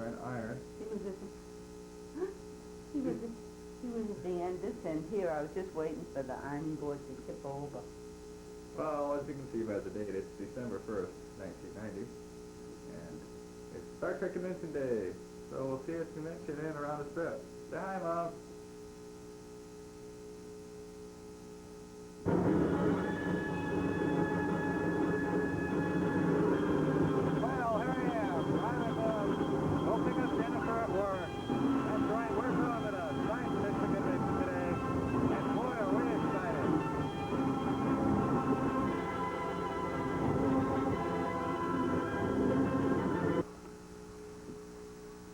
trying to iron. He was at the end this end here. I was just waiting for the ironing board to tip over. Well, as you can see by the date, it's December 1st, 1990. And it's Star Trek Convention Day. So we'll see you at the convention and around the strip. Say hi, Mom. Well, here I am. I'm at opening of Jennifer at work. That's right, we're going to the Science Fiction Convention today. And boy, are we excited.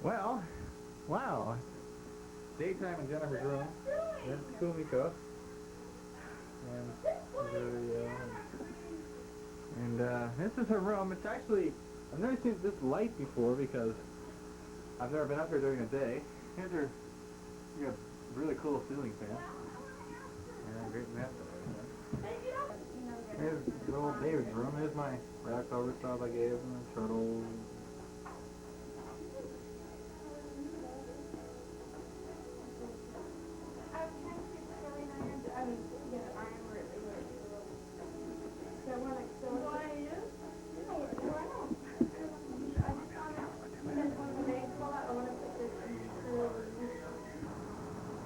Well, wow. Daytime in Jennifer's room. There's Kumiko. And this is her room. It's actually, I've never seen this light before because I've never been up here during the day. Here's her, you got really cool ceiling fan. And a great mess and everything. Here's little David's room. Here's my rack over stuff I gave him, the turtle.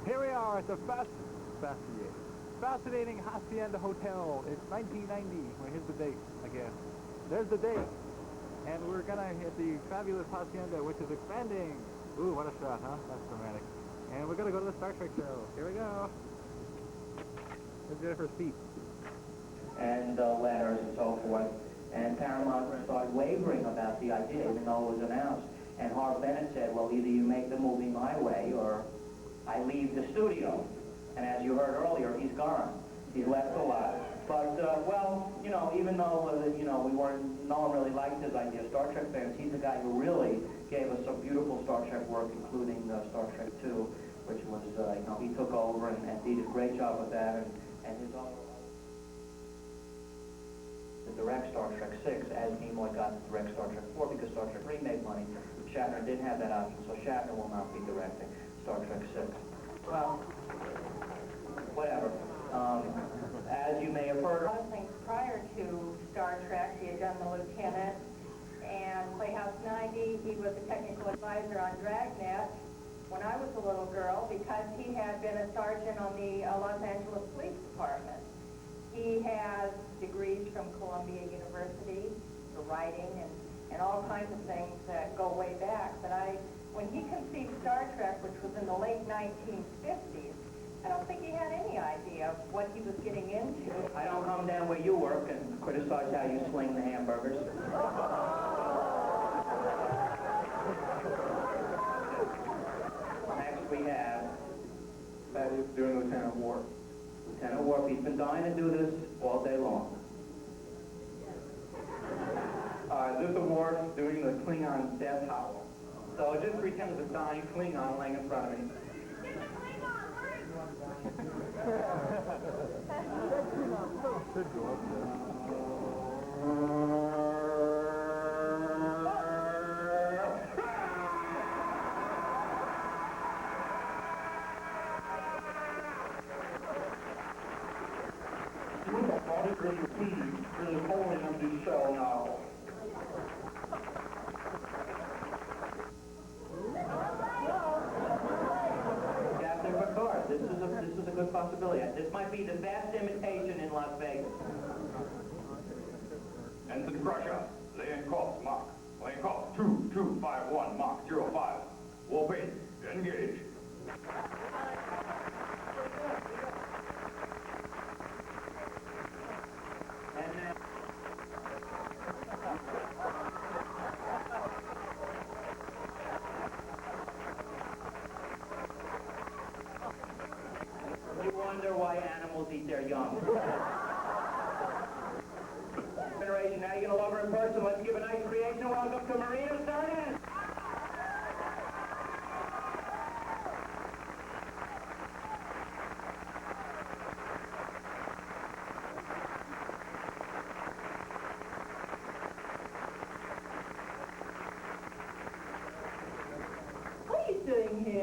Here we are at the fascinating Hacienda Hotel. It's 1990. Well, here's the date, I guess. There's the date. And we're gonna hit the fabulous Hacienda, which is expanding. Ooh, what a shot, huh? That's dramatic. And we're gonna go to the Star Trek show. Here we go. Here's Jennifer's feet. And letters and so forth. And Paramount started wavering about the idea, even though it was announced. And Harv Bennett said, well, either you make the movie my way or I leave the studio. And as you heard earlier, he's gone. He's left a lot. But, well, you know, even though, no one really liked his idea, Star Trek fans, he's the guy who really gave us some beautiful Star Trek work, including Star Trek 2, which was, he took over and did a great job with that. And his own... to direct Star Trek 6 as Nimoy got to direct Star Trek 4 because Star Trek 3 made money. Shatner didn't have that option, so Shatner will not be directing Star Trek 6. Well, whatever. As you may have heard... A lot of things prior to Star Trek. He had done The Lieutenant and Playhouse 90. He was a technical advisor on Dragnet when I was a little girl because he had been a sergeant on the Los Angeles Police Department. He has degrees from Columbia University for writing and all kinds of things that go way back. But when he conceived Star Trek, which was in the late 1950s, I don't think he had any idea of what he was getting into. I don't come down where you work and criticize how you sling the hamburgers. Next we have... That is doing Lieutenant Worf. Lieutenant Worf, he's been dying to do this all day long. This is Worf doing the Klingon death howl. So just pretend there's a dying Klingon laying in front of me. Should go up there. Really holding them to sell now. Captain Picard, this is a good possibility. This might be the best imitation in Las Vegas. Ensign Crusher, laying course, Mach. Laying course, 2251, Mach 05. Warp 8, engage. You wonder why animals eat their young. Generation, now you're going to love her in person. Let's give a nice creation. Welcome to Marina, Sirtis.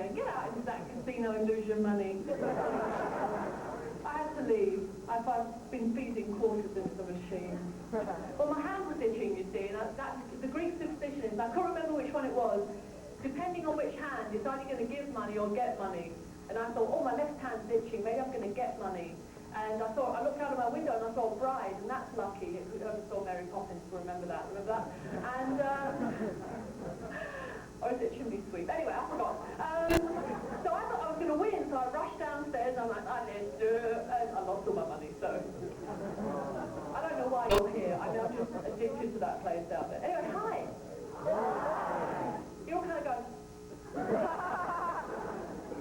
here. Get out into that casino and lose your money. I had to leave. I've been feeding quarters into the machine. Well, my hand was itching, you see, and the Greek superstition is, I can't remember which one it was, depending on which hand, it's either going to give money or get money. And I thought, oh, my left hand's itching, maybe I'm going to get money. And I looked out of my window and I saw a bride, and that's lucky. Whoever saw Mary Poppins will remember that. And, or is it chimney sweep? Anyway, I forgot. So I thought I was going to win, so I rushed downstairs, and I'm like, and I lost all my money, so. I don't know why you're here. I mean, I'm just addicted to that place out there. Anyway, hi. You all kind of go,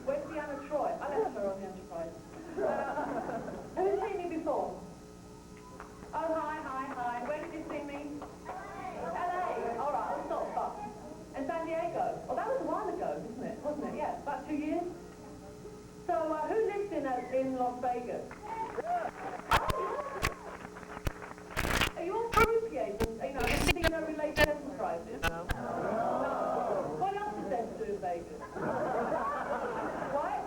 where's Deanna Troi? I left her on the Enterprise. Have you seen me before? Oh, hi. Where did you see me? LA. All right, I'll stop. And San Diego. Oh, that was a while ago, wasn't it? Yeah, about 2 years. So, who lives in Las Vegas? Are you all croupiers? You know, casino-related enterprises? No. What else is there to do in Vegas? What?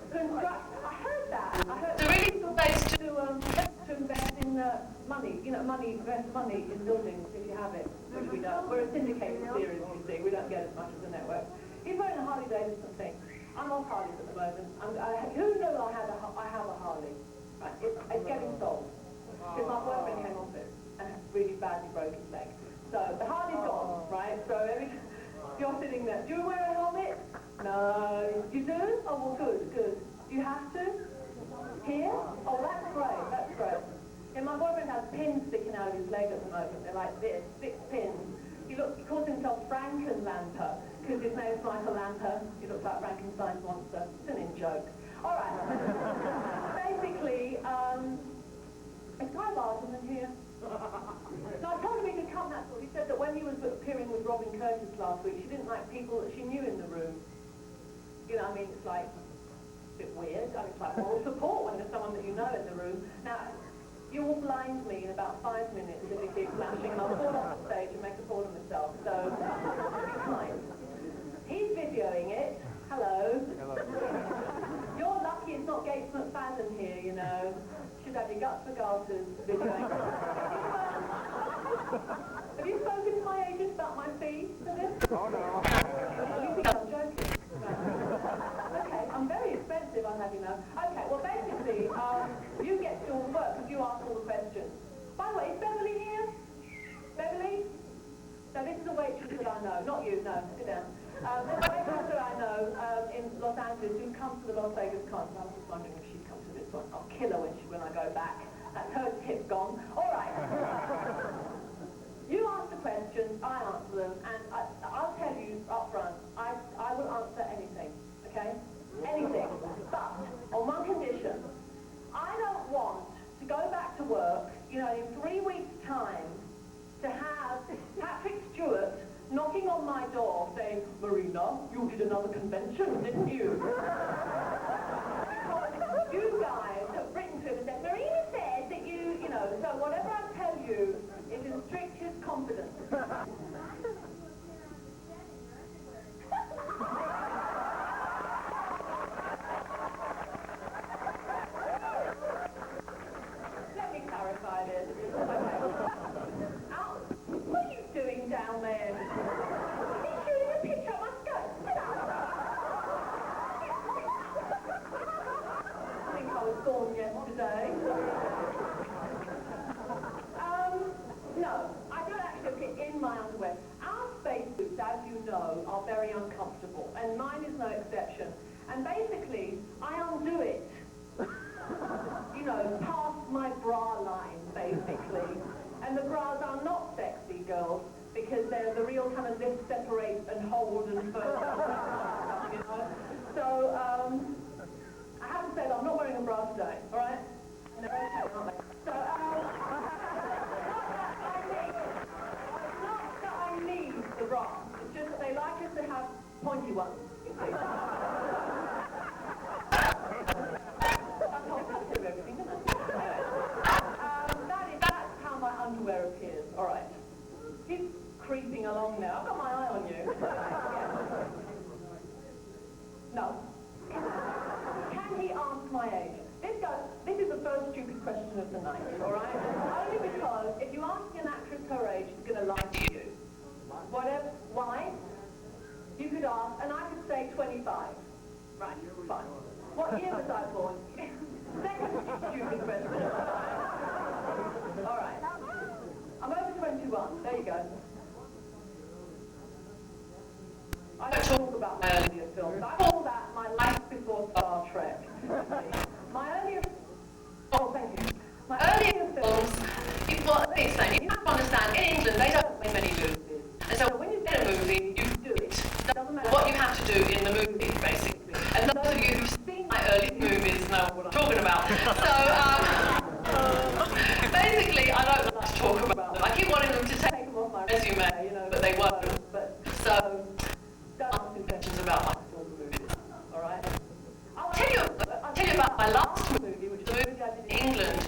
I heard that. I heard the really good place to invest in money. You know, invest money in buildings if you have it, which we don't. We're a syndicated series, you see. We don't get as much as the network. He's wearing a Harley Davidson thing. I'm off Harleys at the moment. Who knew I have a Harley? Right, it's getting sold. Because my boyfriend came off it and really badly broke his leg. So the Harley's gone, right? So you're sitting there. Do you wear a helmet? No. You do? Oh, well, good. Do you have to? Here? Oh, that's great. And my boyfriend has pins sticking out of his leg at the moment. They're like this, 6 pins. He calls himself Frankenlamper, because his name's Michael Lamper. He looks like Frankenstein's monster. It's an in-joke. All right. Basically, is Guy Barton in here? No, I told him he could come, that's all. He said that when he was appearing with Robin Curtis last week, she didn't like people that she knew in the room. You know, I mean, it's like a bit weird. I mean, it's like moral support when there's someone that you know in the room. Now, you will blind me in about 5 minutes if you keep flashing, and I'll fall off the stage and make a fool of myself. So, be kind. He's videoing it. Hello. You're lucky it's not Gates McFadden here, you know. Should have your guts for garters videoing. Have you spoken to my agent about my fee for this? Oh, no. You think I'm joking? Okay, I'm very expensive, I'll have you know. Okay, well, basically, you get to all the work because you ask all the questions. By the way, is Beverly here? Beverly? No, this is a waitress that I know. Not you, no. Sit down. There's a waitress that I know in Los Angeles who comes to the Las Vegas con. I was just wondering if she'd come to this one. I'll kill her when I go back. That's her tip gone. All right. You ask the questions, I answer them, and I'll tell you up front, I will answer anything, okay? Anything. But on one condition, I don't want to go back to work, you know, in 3 weeks' time, to have Patrick Stewart knocking on my door saying, Marina, you did another convention, didn't you? Because you guys have written to him and said, Marina said that you know, so whatever I tell you is in strictest confidence. Let me clarify this. What are you doing down there? He's shooting a picture of my skirt. Sit up. I think I was born yesterday. No, I don't actually get in my underwear. Our spacesuits, as you know, are very uncomfortable, and mine is no exception. And basically, I undo it, you know, past my bra line, basically. And the bras are not sexy, girls, because they're the real kind of lift, separate, and hold, and first, you know. So, I have to say that I'm not wearing a bra today, all right? And they're okay, aren't they? So, I need the bra. It's just that they like us to have pointy ones, you see. I told you to do everything, didn't I? Anyway, that's how my underwear appears. All right. Keep creeping along now. I've got my eye on you. version of the night, all right? Only because if you ask an actress her age, she's going to lie to you. Whatever, why? You could ask, and I could say 25. Right, fine. What year was I born? Second stupid question. All right. I'm over 21. There you go. I don't talk about my earlier films. I call that my life before Star Trek. My earlier... Oh, thank you. My earlier films... Well, let me explain. You have to understand, in England, they don't make many movies. And so when you get a movie, you do it. It doesn't matter what you have to do in the movie, basically. And those of you who've seen my early movies know what I'm talking about. So, basically, I don't like to talk about them. I keep wanting them to take them off my resume, you know, but they won't. So, don't ask me questions about my film movies, all right? I'll tell you about my last movie, which is a movie I did in England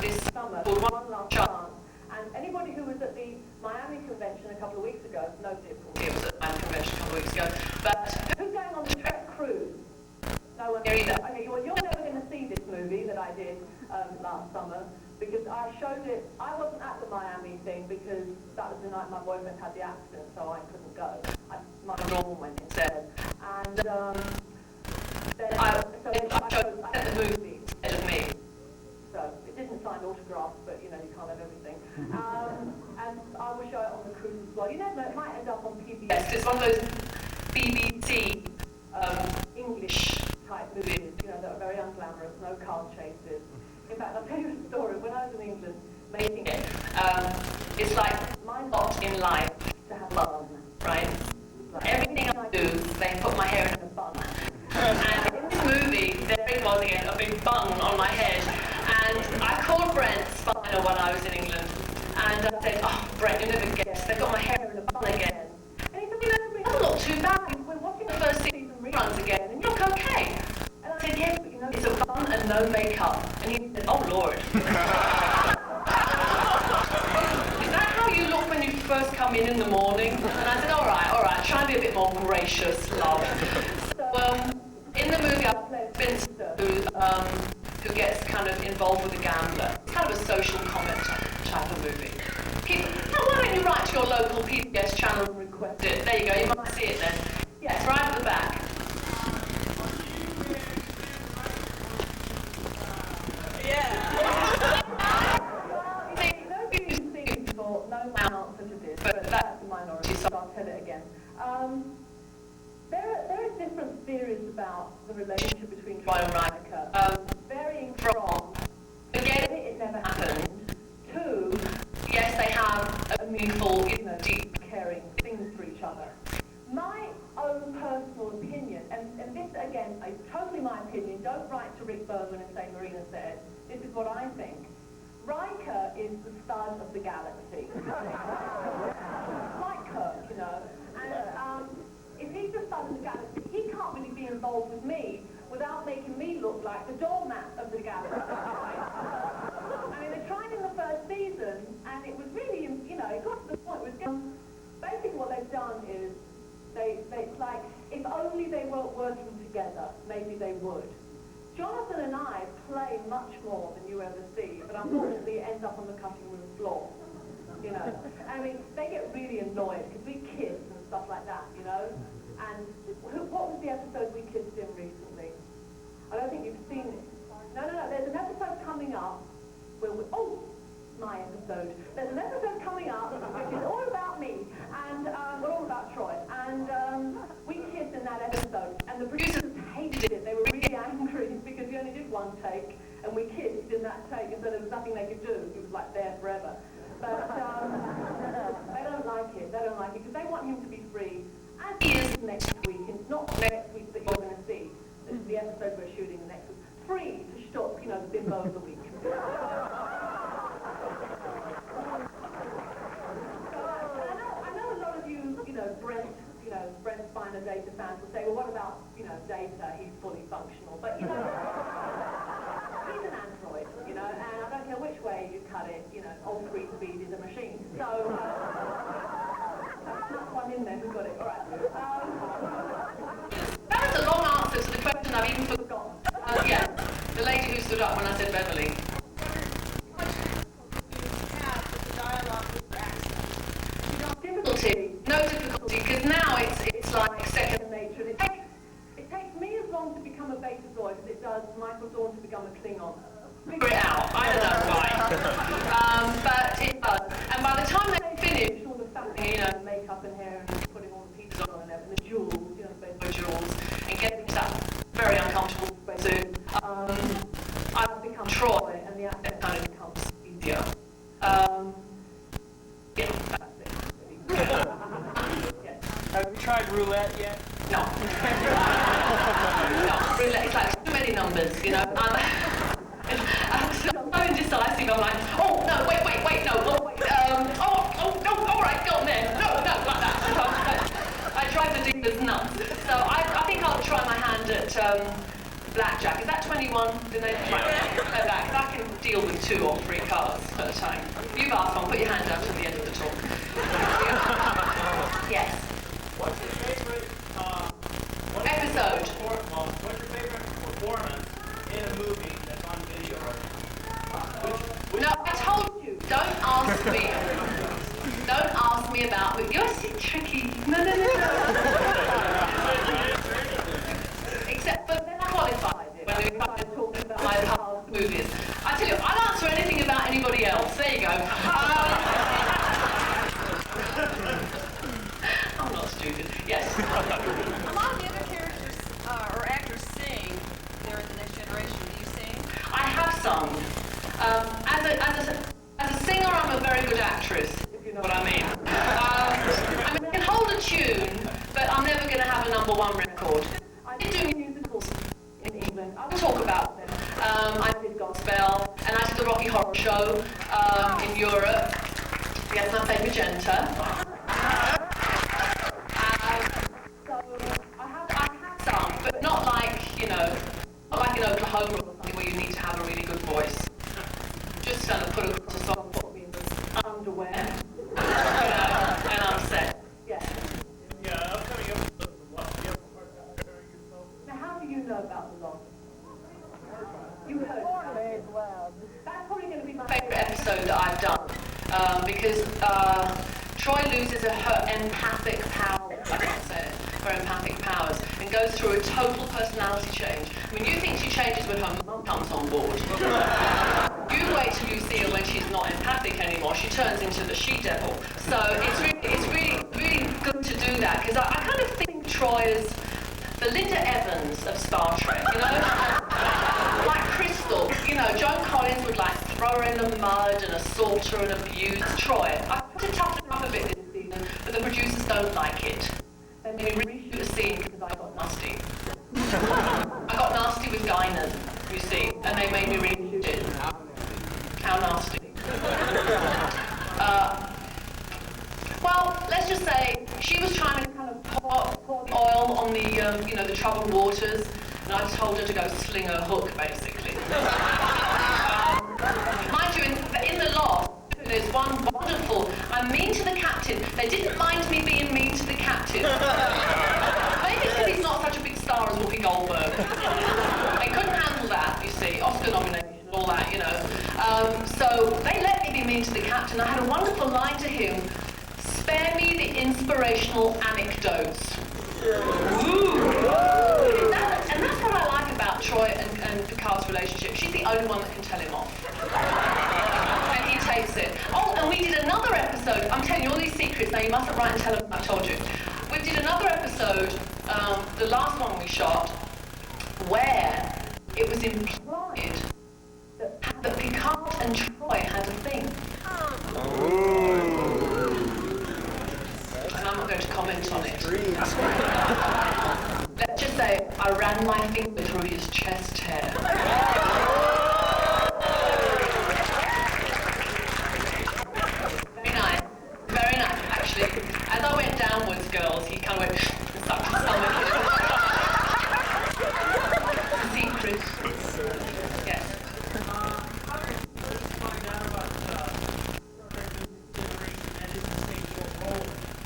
this summer, called One Last Chance. And anybody who was at the Miami convention a couple of weeks ago knows it. It was at the Miami convention a couple of weeks ago. But who's going on the Trek cruise? No one here either. Okay, well, you're never going to see this movie that I did last summer because I showed it. I wasn't at the Miami thing because that was the night my boyfriend had the accident, so I couldn't go. My normal went instead. And then I chose the movie instead of me. So it didn't sign autographs, but you know, you can't have everything. And I will show it on the cruise as well. You never know, it might end up on PBS. It's one of those BBC English type movies, you know, that are very unglamorous, no car chases. In fact, I'll tell you a story. When I was in England making it, it's like my lot in life to have fun, right? Everything I do, they put my hair in a bun. And in this movie, there it was again, a big bun on my head. And I called Brent Spiner when I was in England. And I said, oh, Brent, you never guess, they've got my hair in a bun again. And he said, you know, it doesn't look too bad. We're watching the first season reruns again, and you look okay. And I said, yes, but you know, it's a bun and no makeup. And he said, oh, Lord. Is that how you look when you first come in the morning? And I said, all right, try and be a bit more gracious, love. So, in the movie, I played Finster, who gets kind of involved with a gambler. It's kind of a social comment type of movie. Why don't you write to your local PBS channel and request it? There you go, you might see it then. Yeah, it's right at the back. Yeah. Those of you who've seen it before know my answer to this, but that's the minority, so I'll tell it again. There are different theories about the relationship between Troi and Riker, varying from, forget it never happened, to, yes, they have a mutual, you know, deep, caring things for each other. My own personal opinion, and this, again, is totally my opinion, don't write to Rick Berman and say Marina said, this is what I think. Riker is the stud of the galaxy. Like Kirk, you know, and if he's the stud of the galaxy, he can't really be involved with me without making me look like the doormat of the galaxy. I mean, they tried in the first season, and it was really, you know, it got to the point where basically what they've done is, it's like, if only they weren't working together, maybe they would. Jonathan and I play much more than you ever see, but unfortunately it ends up on the cutting room floor, you know. I mean, they get really annoyed because we kiss and stuff like that, you know. And what was the episode we kissed in recently? I don't think you've seen it. No, there's an episode coming up where my episode. There's an episode coming up which is all about me, and all about Troi. And we kissed in that episode, and the producers hated it. They were really angry because we only did one take, and we kissed in that take, and so there was nothing they could do. It was like there forever. But they don't like it. They don't like it because they want him to be free, as he is next week. And it's not next week that you're going to see. It's the episode we're shooting next week. Free to stop, you know, the bimbo of the week. I know a lot of you know, Brent Spiner Data fans will say, well, what about, you know, Data? He's fully functional. But, you know, he's an android, you know, and I don't care which way you cut it, you know, old free comfortable soon. I've become Troi, and the accent kind of becomes easier. Yeah, that's it. Yes. Have you tried roulette yet? No. No, roulette is like too many numbers, you know. I'm so indecisive. I'm like, oh no, wait, no, oh wait, no, all right, go on there. No, like that. I drive the dealers nuts. So I think I'll try my hand at blackjack. Is that 21? Did they try that? I can deal with 2 or 3 cards at a time. You've asked one, put your hand out at the end of the talk. Yes. What's your favorite Episode. What's your favorite performance in a movie that's on video? No, I told you, don't ask me. Don't ask me about it. You're so tricky. No. Except, but then I qualified it when we started talking about my past movies. I tell you, I'll answer anything about anybody else. There you go. I'm not stupid. Yes. A lot of the other characters or actors sing. They're in the Next Generation. Do you sing? I have sung. As a singer, I'm a very good actress, if you know what I mean. I can hold a tune, but I'm never going to have a #1 record. I did do musicals in England. I will talk about them. I did gospel, and I did the Rocky Horror Show in Europe. Yes, I played Magenta. So I have sung, but not like, not like in Oklahoma or something where you need to have a really good voice. Just kind of put across a song for me in this underwear, and I'm set. Yeah. Yeah, upcoming episodes of Lost. Now, how do you know about the Lost? You heard about it. That's probably going to be my favourite episode that I've done, because Troi loses her empathic powers. I can't say it. Her empathic powers, and goes through a total personality change. I mean, you think she changes when her mum comes on board. You wait till you see her when she's not empathic anymore. She turns into the she-devil. So it's really good to do that, because I kind of think Troi is the Linda Evans of Star Trek, like Crystal. Joan Collins would like throw her in the mud and assault her and abuse Troi. I put it tough enough a bit this season, but the producers don't like it. They made me reshoot a scene because I got nasty. I got nasty with Guinan, you see, and they made me reshoot it. How nasty. Well, let's just say she was trying to kind of pour the oil on the, the troubled waters, and I told her to go sling her hook, basically. Mind you, in the Lost, there's one wonderful, I'm mean to the captain. They didn't mind me being mean to the captain. Maybe it's because he's not such a big star as Whoopi Goldberg. They couldn't handle that, you see, Oscar nomination, all that, So they let me be mean to the captain. I had a wonderful line to him, spare me the inspirational anecdotes. Ooh. And that's what I like about Troi and Picard's relationship. She's the only one that can tell him off. And he takes it. Oh, and we did another episode. I'm telling you all these secrets. Now you mustn't write and tell them I told you. We did another episode, the last one we shot, where it was implied that Picard and Troi had a thing. And I'm not going to comment on it. Let's just say I ran my finger through his chest hair. Very nice, actually. As I went downwards, girls, he kind of went and sucked his stomach in. Secret. Yes.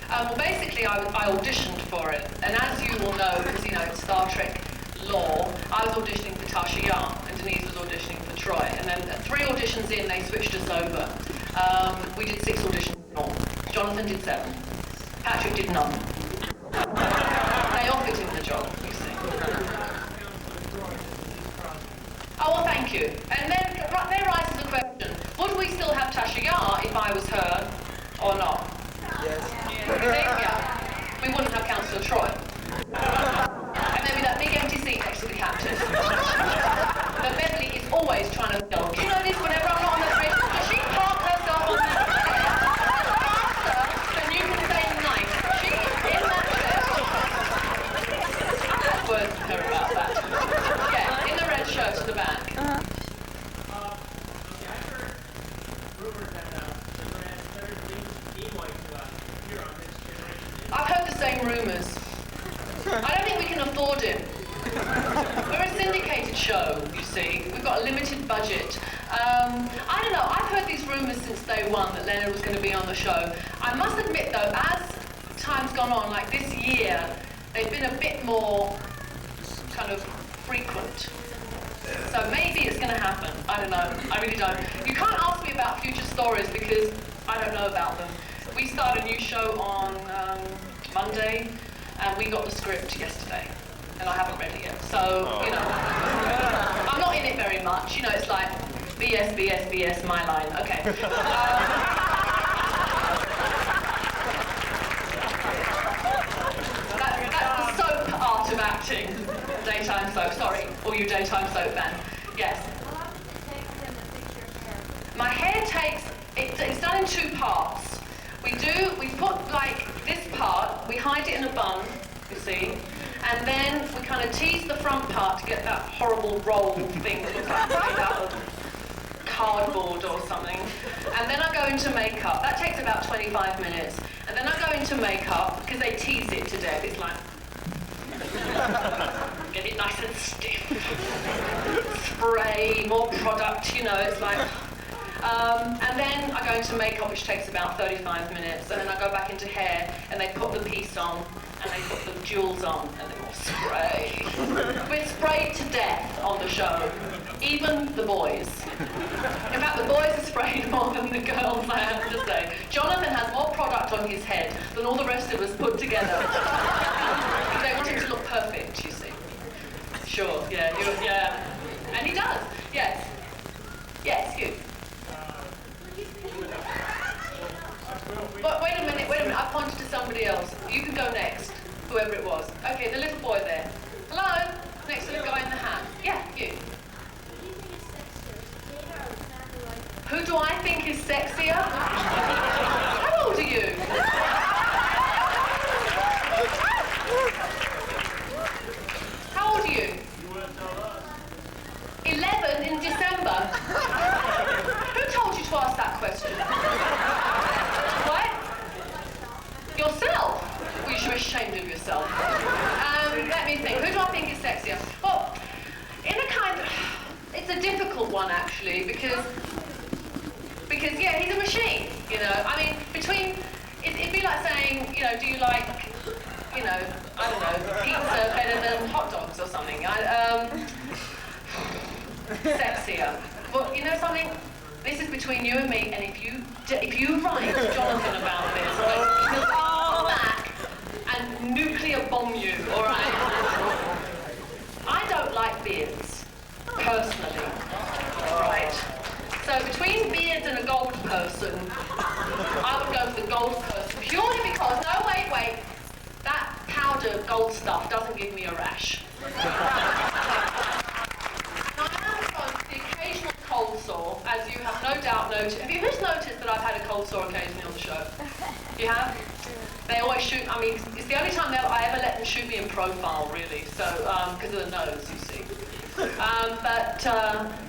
Well, basically, I auditioned for it, and as you will know, because it's Star Trek lore, I was auditioning for Tasha Yar, and Denise was auditioning for Troi, and then 3 auditions in, they switched us over. We did 6 auditions in all. Jonathan did 7. Patrick did none. They offered him the job, you see. Oh, well, thank you. And then there rises the question, would we still have Tasha Yar if I was her or not? Yes. Yeah. We wouldn't have Councillor Troi. And there'd be that big empty seat next to the captain. I don't think we can afford him. We're a syndicated show, you see. We've got a limited budget. I don't know, I've heard these rumours since day one that Leonard was going to be on the show. I must admit though, as time's gone on, like this year, they've been a bit more kind of frequent. So maybe it's going to happen. I don't know. I really don't. You can't ask me about future stories because I don't know about them. We start a new show on Monday, and we got the script yesterday, and I haven't read it yet. So, you know, I'm not in it very much. You know, it's like BS, BS, BS, my line. Okay. That's the soap art of acting. Daytime soap. Sorry, all you daytime soap fans. Yes. My hair takes, it's done in 2 parts. We put like this part, we hide it in a bun, you see, and then we kind of tease the front part to get that horrible roll thing that looks like it's made out of cardboard or something. And then I go into makeup. That takes about 25 minutes. And then I go into makeup, because they tease it to death. It's like, get it nice and stiff. Spray, more product, you know, it's like... and then I go into makeup, which takes about 35 minutes, and then I go back into hair, and they put the piece on, and they put the jewels on, and then we'll spray. We're sprayed to death on the show, even the boys. In fact, the boys are sprayed more than the girls, I have to say. Jonathan has more product on his head than all the rest of us put together. Because they want him to look perfect, you see. Sure, yeah, yeah. And he does, yes. Yes, you. But wait a minute, I pointed to somebody else. You can go next, whoever it was. Okay, the little boy there. Hello? Next to the guy in the hat. Yeah, you. Who do I think is sexier? How old are you? How old are you? 11 in December. Who told you to ask that question? What? Yourself? Well, you should be ashamed of yourself. Let me think. Who do I think is sexier? Well, in a kind of... It's a difficult one, actually, because yeah, he's a machine, you know. I mean, it'd be like saying, you know, do you like, you know, I don't know, pizza better than hot dogs or something? Sexier. Well, you know something? This is between you and me, and if you write to Jonathan about this, he'll come back and nuclear bomb you, all right? I don't like beards, personally, right? So between beards and a gold person, I would go for the gold person, purely because, no, wait, that powder gold stuff doesn't give me a rash. Cold sore, as you have no doubt noticed. Have you just noticed that I've had a cold sore occasionally on the show? You have? They always shoot, I mean, it's the only time I ever let them shoot me in profile, really, so, because of the nose, you see.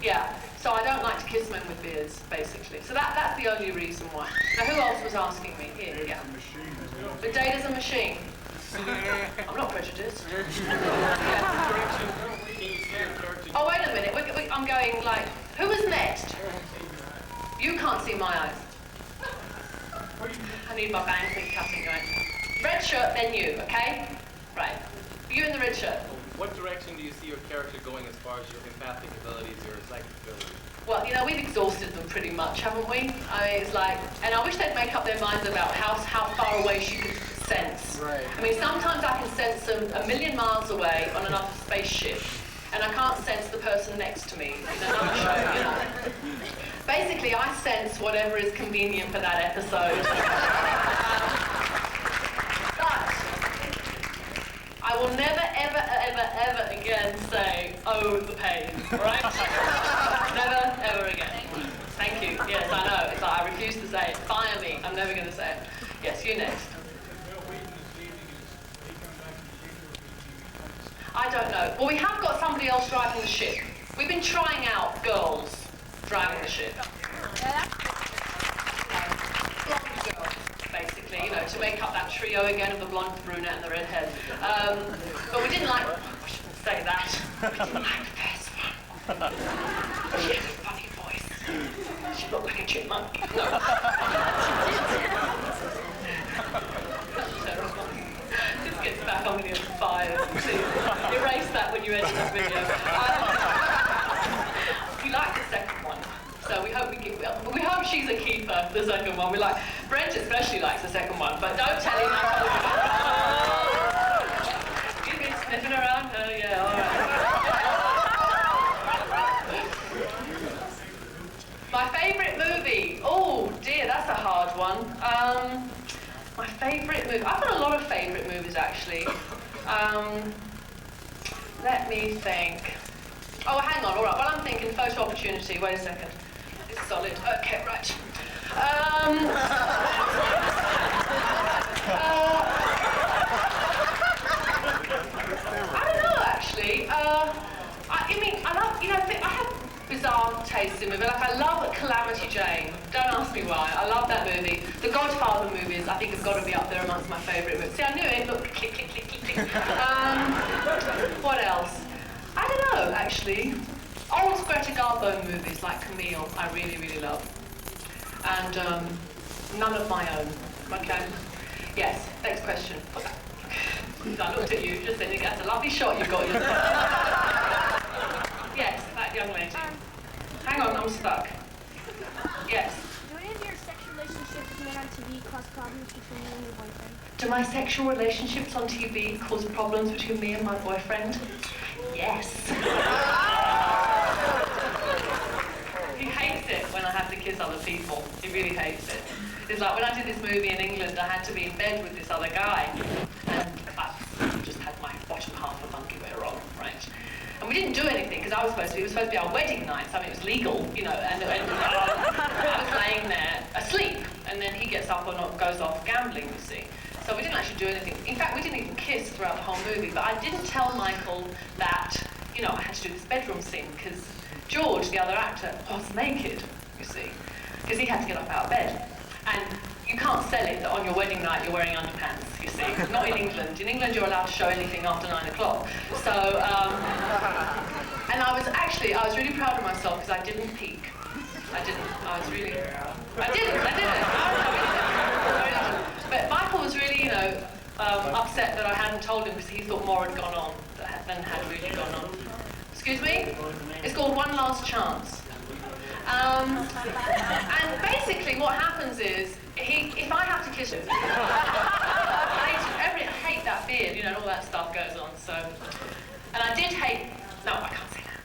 Yeah, so I don't like to kiss men with beards, basically. So that's the only reason why. Now, who else was asking me? Here, yeah. The data's a machine. I'm not prejudiced. Oh, wait a minute. I'm going like, who was next? You can't see my eyes. I need my bang thing cutting going. Red shirt, then you, okay? Right. You in the red shirt. What direction do you see your character going as far as your empathic abilities, your psychic abilities? Well, you know, we've exhausted them pretty much, haven't we? I mean, it's like, and I wish they'd make up their minds about how far away she could sense. Right. I mean, sometimes I can sense them a million miles away on another spaceship, and I can't sense the person next to me in another show, you know. Basically, I sense whatever is convenient for that episode. But I will never, ever again say, oh, the pain, right? Never, ever again. Thank you. Yes, I know. It's like I refuse to say it. Fire me. I'm never going to say it. Yes, you next. I don't know. Well, we have got somebody else driving the ship. We've been trying out girls driving the ship. Blonde girls, basically, you know, to make up that trio again of the blonde, the brunette, and the redhead. But we didn't like, I shouldn't say that, we didn't like the first one. She had a funny voice. She looked like a chipmunk. No. Terrible. This gets back on the fires. Please erase that when you edit this video. We like the second one. So we hope she's a keeper, the second one. We like, Brent especially likes the second one, but don't tell him I told you. You've been sniffing around her, yeah, all right. My favourite movie, oh dear, that's a hard one. My favourite movie, I've got a lot of favourite movies actually. Let me think. Oh, hang on, all right, well I'm thinking photo opportunity, wait a second. It's solid, okay, right. I don't know actually. I mean, I love, you know, I have bizarre tastes in movies. Like I love Calamity Jane. Don't ask me why. I love that movie. The Godfather movies, I think, have got to be up there amongst my favourite movies. See, I knew it. Look, click, click, click, click, click. What else? I don't know, actually. Old Greta Garbo movies like Camille, I really, really love. And none of my own. Okay? Yes, next question. What's that? I looked at you just then. That's a lovely shot you've got yourself. Yes, that young lady. Hang on, I'm stuck. Yes. Do any of your sexual relationships with men on TV cause problems between you and your boyfriend? Do my sexual relationships on TV cause problems between me and my boyfriend? Yes. He hates it when I have to kiss other people. He really hates it. It's like when I did this movie in England, I had to be in bed with this other guy. And I just had my bottom half of underwear on, right? And we didn't do anything because it was supposed to be our wedding night, so I mean, it was legal, you know, and I was laying there asleep, and then he gets up and goes off gambling, you see. So we didn't actually do anything. In fact, we didn't even kiss throughout the whole movie, but I didn't tell Michael that, you know, I had to do this bedroom scene because George, the other actor, was naked, you see, because he had to get up out of bed. And you can't sell it that on your wedding night you're wearing underpants, you see. Not in England. In England you're allowed to show anything after 9 o'clock. So, and I was really proud of myself because I didn't peek. I didn't. But Michael was really, you know, upset that I hadn't told him because he thought more had gone on than had really gone on. Excuse me? It's called One Last Chance. And basically what happens is, if I have to kiss him, I hate that beard, you know, and all that stuff goes on, so. And I did hate, no, I can't say that.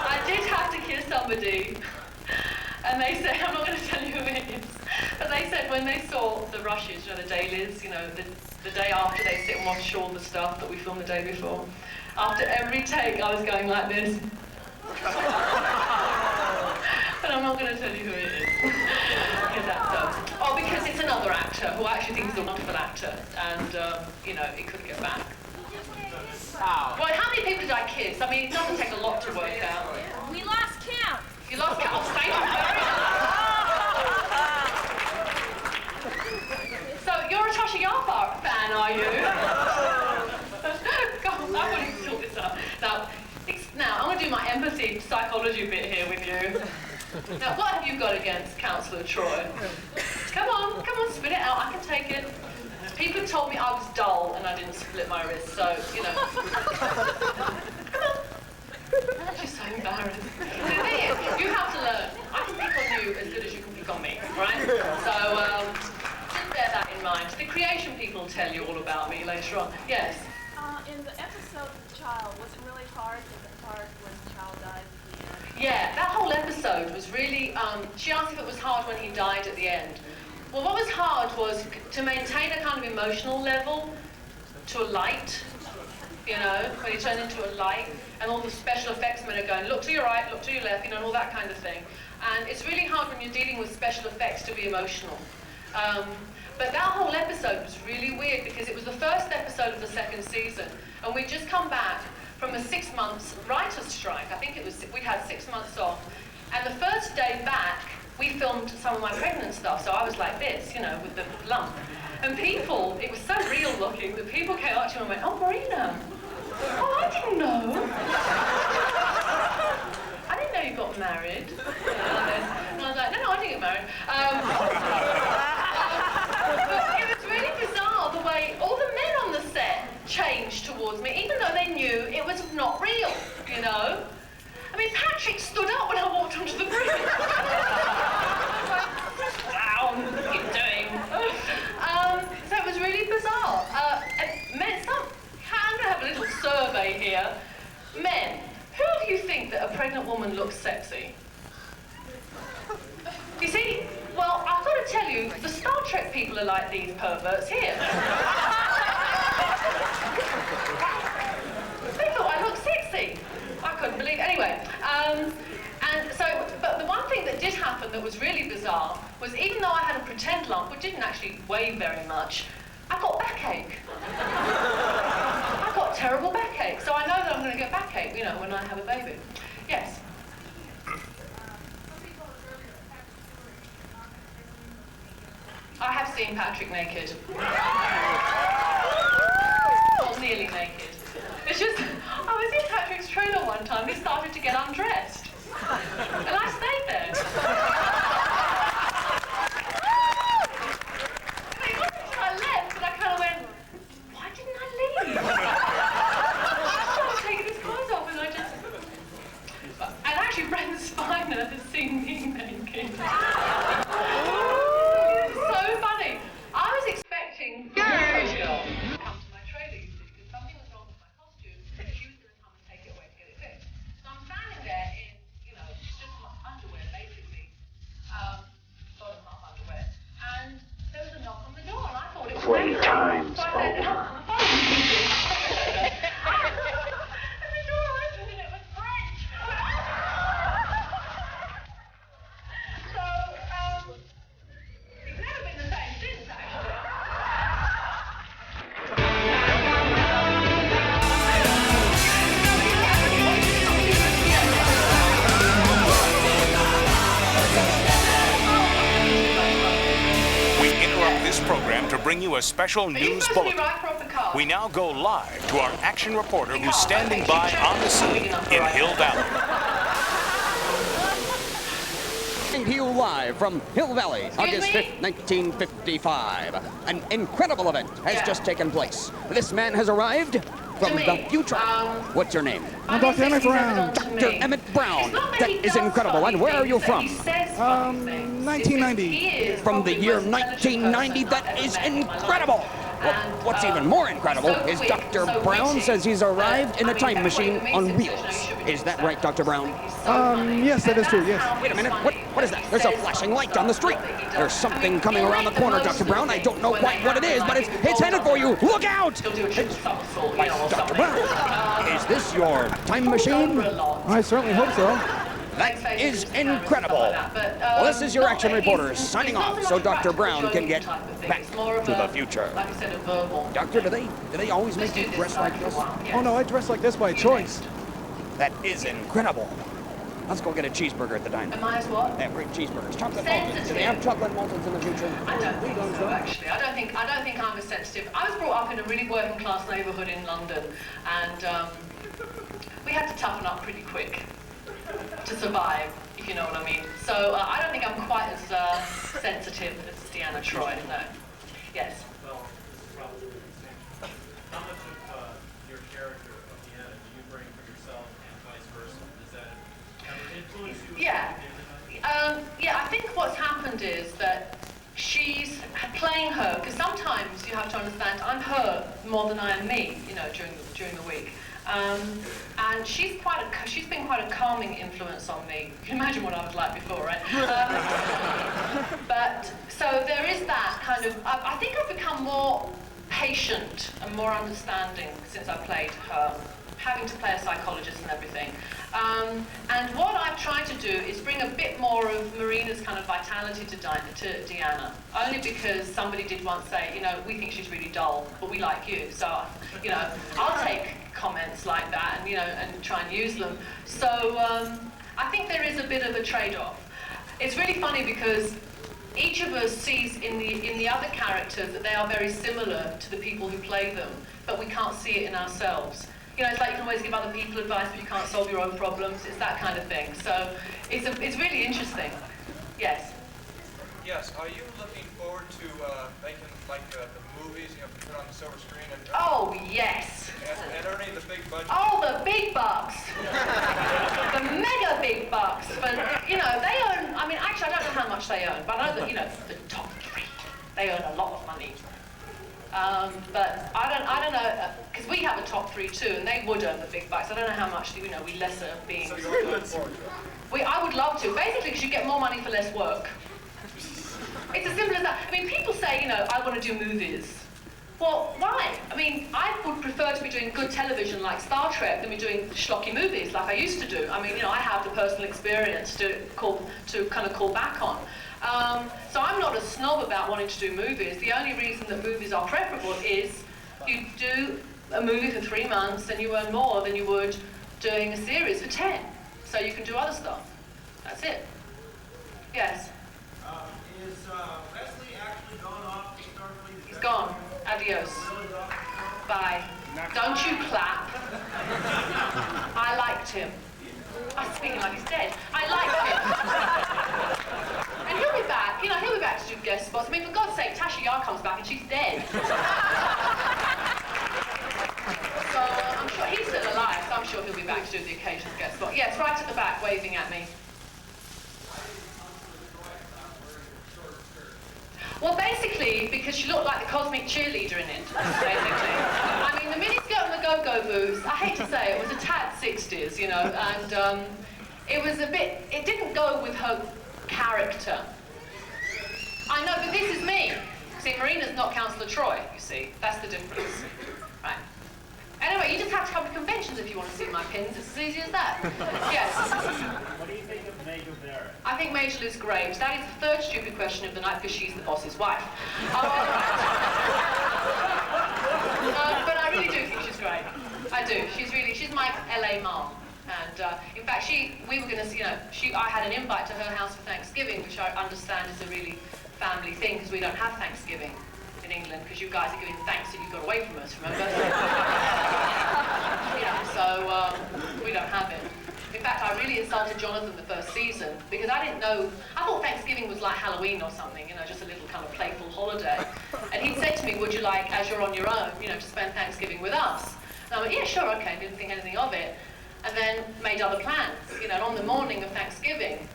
I did have to kiss somebody, and they said, I'm not going to tell you who it is, but they said when they saw the rushes, you know, the dailies, you know, the day after they sit and watch all the stuff that we filmed the day before, after every take I was going like this. But I'm not going to tell you who it is. Because it's another actor who I actually think is a wonderful actor, and you know, it couldn't get back. Well, how many people did I kiss? I mean, it doesn't take a lot to work out. We lost count. You lost count. Oh, thank you very much. So you're a Tasha Yar fan, are you? God, I want to sort this out. Now, I'm going to do my empathy psychology bit here with you. Now, what have you got against Councillor Troi? Come on, spit it out. I can take it. People told me I was dull and I didn't split my wrist, so, you know. Come on. She's so embarrassed. The thing is, you have to learn. I can pick on you as good as you can pick on me, right? So, just bear that in mind. The creation people will tell you all about me later on. Yes? In the episode of the child, was it really hard? Was it hard when the child died at the end? Yeah, that whole episode was really, she asked if it was hard when he died at the end. Well, what was hard was to maintain a kind of emotional level to a light, you know, when he turned into a light, and all the special effects men are going, look to your right, look to your left, you know, and all that kind of thing. And it's really hard when you're dealing with special effects to be emotional. But that whole episode was really weird because it was the first episode of the second season, and we'd just come back from a 6 months writer's strike. I think it was, we had 6 months off. And the first day back, we filmed some of my pregnant stuff, so I was like this, you know, with the lump. And people, it was so real looking that people came up to me and went, "Oh, Marina, oh, I didn't know. I didn't know you got married." And I was like, no, I didn't get married. But it was really bizarre the way all the men on the set changed towards me, even though they knew it was not real, you know? I mean, Patrick stood up when I walked onto the bridge. Down, what are you doing? So it was really bizarre. It meant some. I'm going to have a little survey here. Men, who do you think that a pregnant woman looks sexy? You see, well, I've got to tell you, the Star Trek people are like these perverts here. They thought I looked sexy. I couldn't believe it. Anyway, and so, but the one thing that did happen that was really bizarre was even though I had a pretend lump, which didn't actually weigh very much, I got backache. I got terrible backache. So I know that I'm going to get backache, you know, when I have a baby. Yes. I have seen Patrick naked. Well, nearly naked. It's just, I was in Patrick's trailer one time, he started to get undressed. And I stayed there. And it wasn't until I left that I kind of went, why didn't I leave? He started taking his clothes off and I just... And actually Brent Spiner has seen me naked. It's so funny. I was expecting the girl to come to my trailer, you see, because something was wrong with my costume, and she was going to come and take it away to get it fixed. So I'm standing there in, you know, just my underwear, basically, bottom half underwear, and there was a knock on the door, and I thought it was Playtime's so I said, over. and the door opened, and it was Brent. So, it's never been the same since, actually. We interrupt this program to bring you a special news bulletin. We now go live to our action reporter who's standing by on the scene in Hill Valley. Coming to you live from Hill Valley, August 5th, 1955. An incredible event has just taken place. This man has arrived from the future. What's your name? I'm Dr. Emmett Brown. Dr. Emmett Brown. That is incredible. And where are you from? 1990. From the year 1990. That is incredible. Well, what's even more incredible is Dr. Brown says he's arrived in a time machine on wheels. Is that right, Dr. Brown? Yes, that is true, yes. Wait a minute, what is that? There's a flashing light on the street. There's something coming around the corner, Dr. Brown. I don't know quite what it is, but it's headed for you. Look out! Dr. Brown, is this your time machine? I certainly hope so. That is incredible. Well, this is your action reporter signing off so Dr. Brown can get back to the future. Doctor, do they always make you dress like this? Oh no, I dress like this by choice. That is incredible. Let's go get a cheeseburger at the diner. Am I as what? They have great cheeseburgers. Chocolate maltons. Do they have chocolate maltons in the future? I don't think so, actually. I don't think I'm as sensitive. I was brought up in a really working class neighbourhood in London, and we had to toughen up pretty quick to survive, if you know what I mean. So I don't think I'm quite as sensitive as Deanna Troi, no. Yes? Well, this is probably the same. How much of your character of Deanna do you bring from yourself and vice versa? Does that ever influence you? Yeah. Yeah, I think what's happened is that she's playing her, because sometimes you have to understand I'm her more than I am me, you know, during the week. And she's been quite a calming influence on me. You can imagine what I was like before, right? But so there is that kind of. I think I've become more patient and more understanding since I played her, having to play a psychologist and everything. And what I've tried to do is bring a bit more of Marina's kind of vitality to Deanna, only because somebody did once say, you know, we think she's really dull, but we like you. So, you know, I'll take comments like that and, you know, and try and use them. So I think there is a bit of a trade-off. It's really funny because each of us sees in the other characters that they are very similar to the people who play them, but we can't see it in ourselves. You know, it's like you can always give other people advice, but you can't solve your own problems. It's that kind of thing. So it's really interesting. Yes. Yes. Are you looking forward to making like the movies, you know, put on the silver screen and? Oh yes. And earning the big budget. Oh, the big bucks. The mega big bucks. But you know, they earn. I mean, actually, I don't know how much they earn, but I know that you know the top 3, they earn a lot of money. But I don't know, because we have a top 3 too, and they would earn the big bucks. I don't know how much, you know, we lesser beings. So you're looking forward to it? I would love to, basically because you get more money for less work. It's as simple as that. I mean, people say, you know, I want to do movies. Well, why? I mean, I would prefer to be doing good television like Star Trek than be doing schlocky movies like I used to do. I mean, you know, I have the personal experience to kind of call back on. So I'm not a snob about wanting to do movies. The only reason that movies are preferable is you do a movie for 3 months and you earn more than you would doing a series for 10. So you can do other stuff. That's it. Yes? Is Wesley actually gone off to Starfleet? He's gone. Adios. Bye. Don't you clap. I liked him. I'm speaking like he's dead. I liked him. And he'll be back. You know, he'll be back to do guest spots. I mean, for God's sake, Tasha Yar comes back and she's dead. So I'm sure he's still alive, so I'm sure he'll be back to do the occasional guest spot. Yes, right at the back, waving at me. Well, basically, because she looked like the cosmic cheerleader in it, basically. I mean, the miniskirt and the go-go boots, I hate to say it, was a tad 60s, you know, and it was a bit, it didn't go with her character. I know, but this is me. See, Marina's not Councillor Troi, you see. That's the difference. Right. Anyway, you just have to come to conventions if you want to see my pins. It's as easy as that. Yes. What do you think of Major Barrett? I think Major is great. That is the 3rd stupid question of the night because she's the boss's wife. But I really do think she's great. I do. She's my LA mom. And in fact, we were going to see, you know, I had an invite to her house for Thanksgiving, which I understand is a really family thing because we don't have Thanksgiving in England because you guys are giving thanks that you got away from us, remember? Yeah, so we don't have it. In fact, I really insulted Jonathan the 1st season because I didn't know, I thought Thanksgiving was like Halloween or something, you know, just a little kind of playful holiday. And he said to me, would you like, as you're on your own, you know, to spend Thanksgiving with us? And I went, yeah, sure, okay, didn't think anything of it. And then made other plans, you know, and on the morning of Thanksgiving,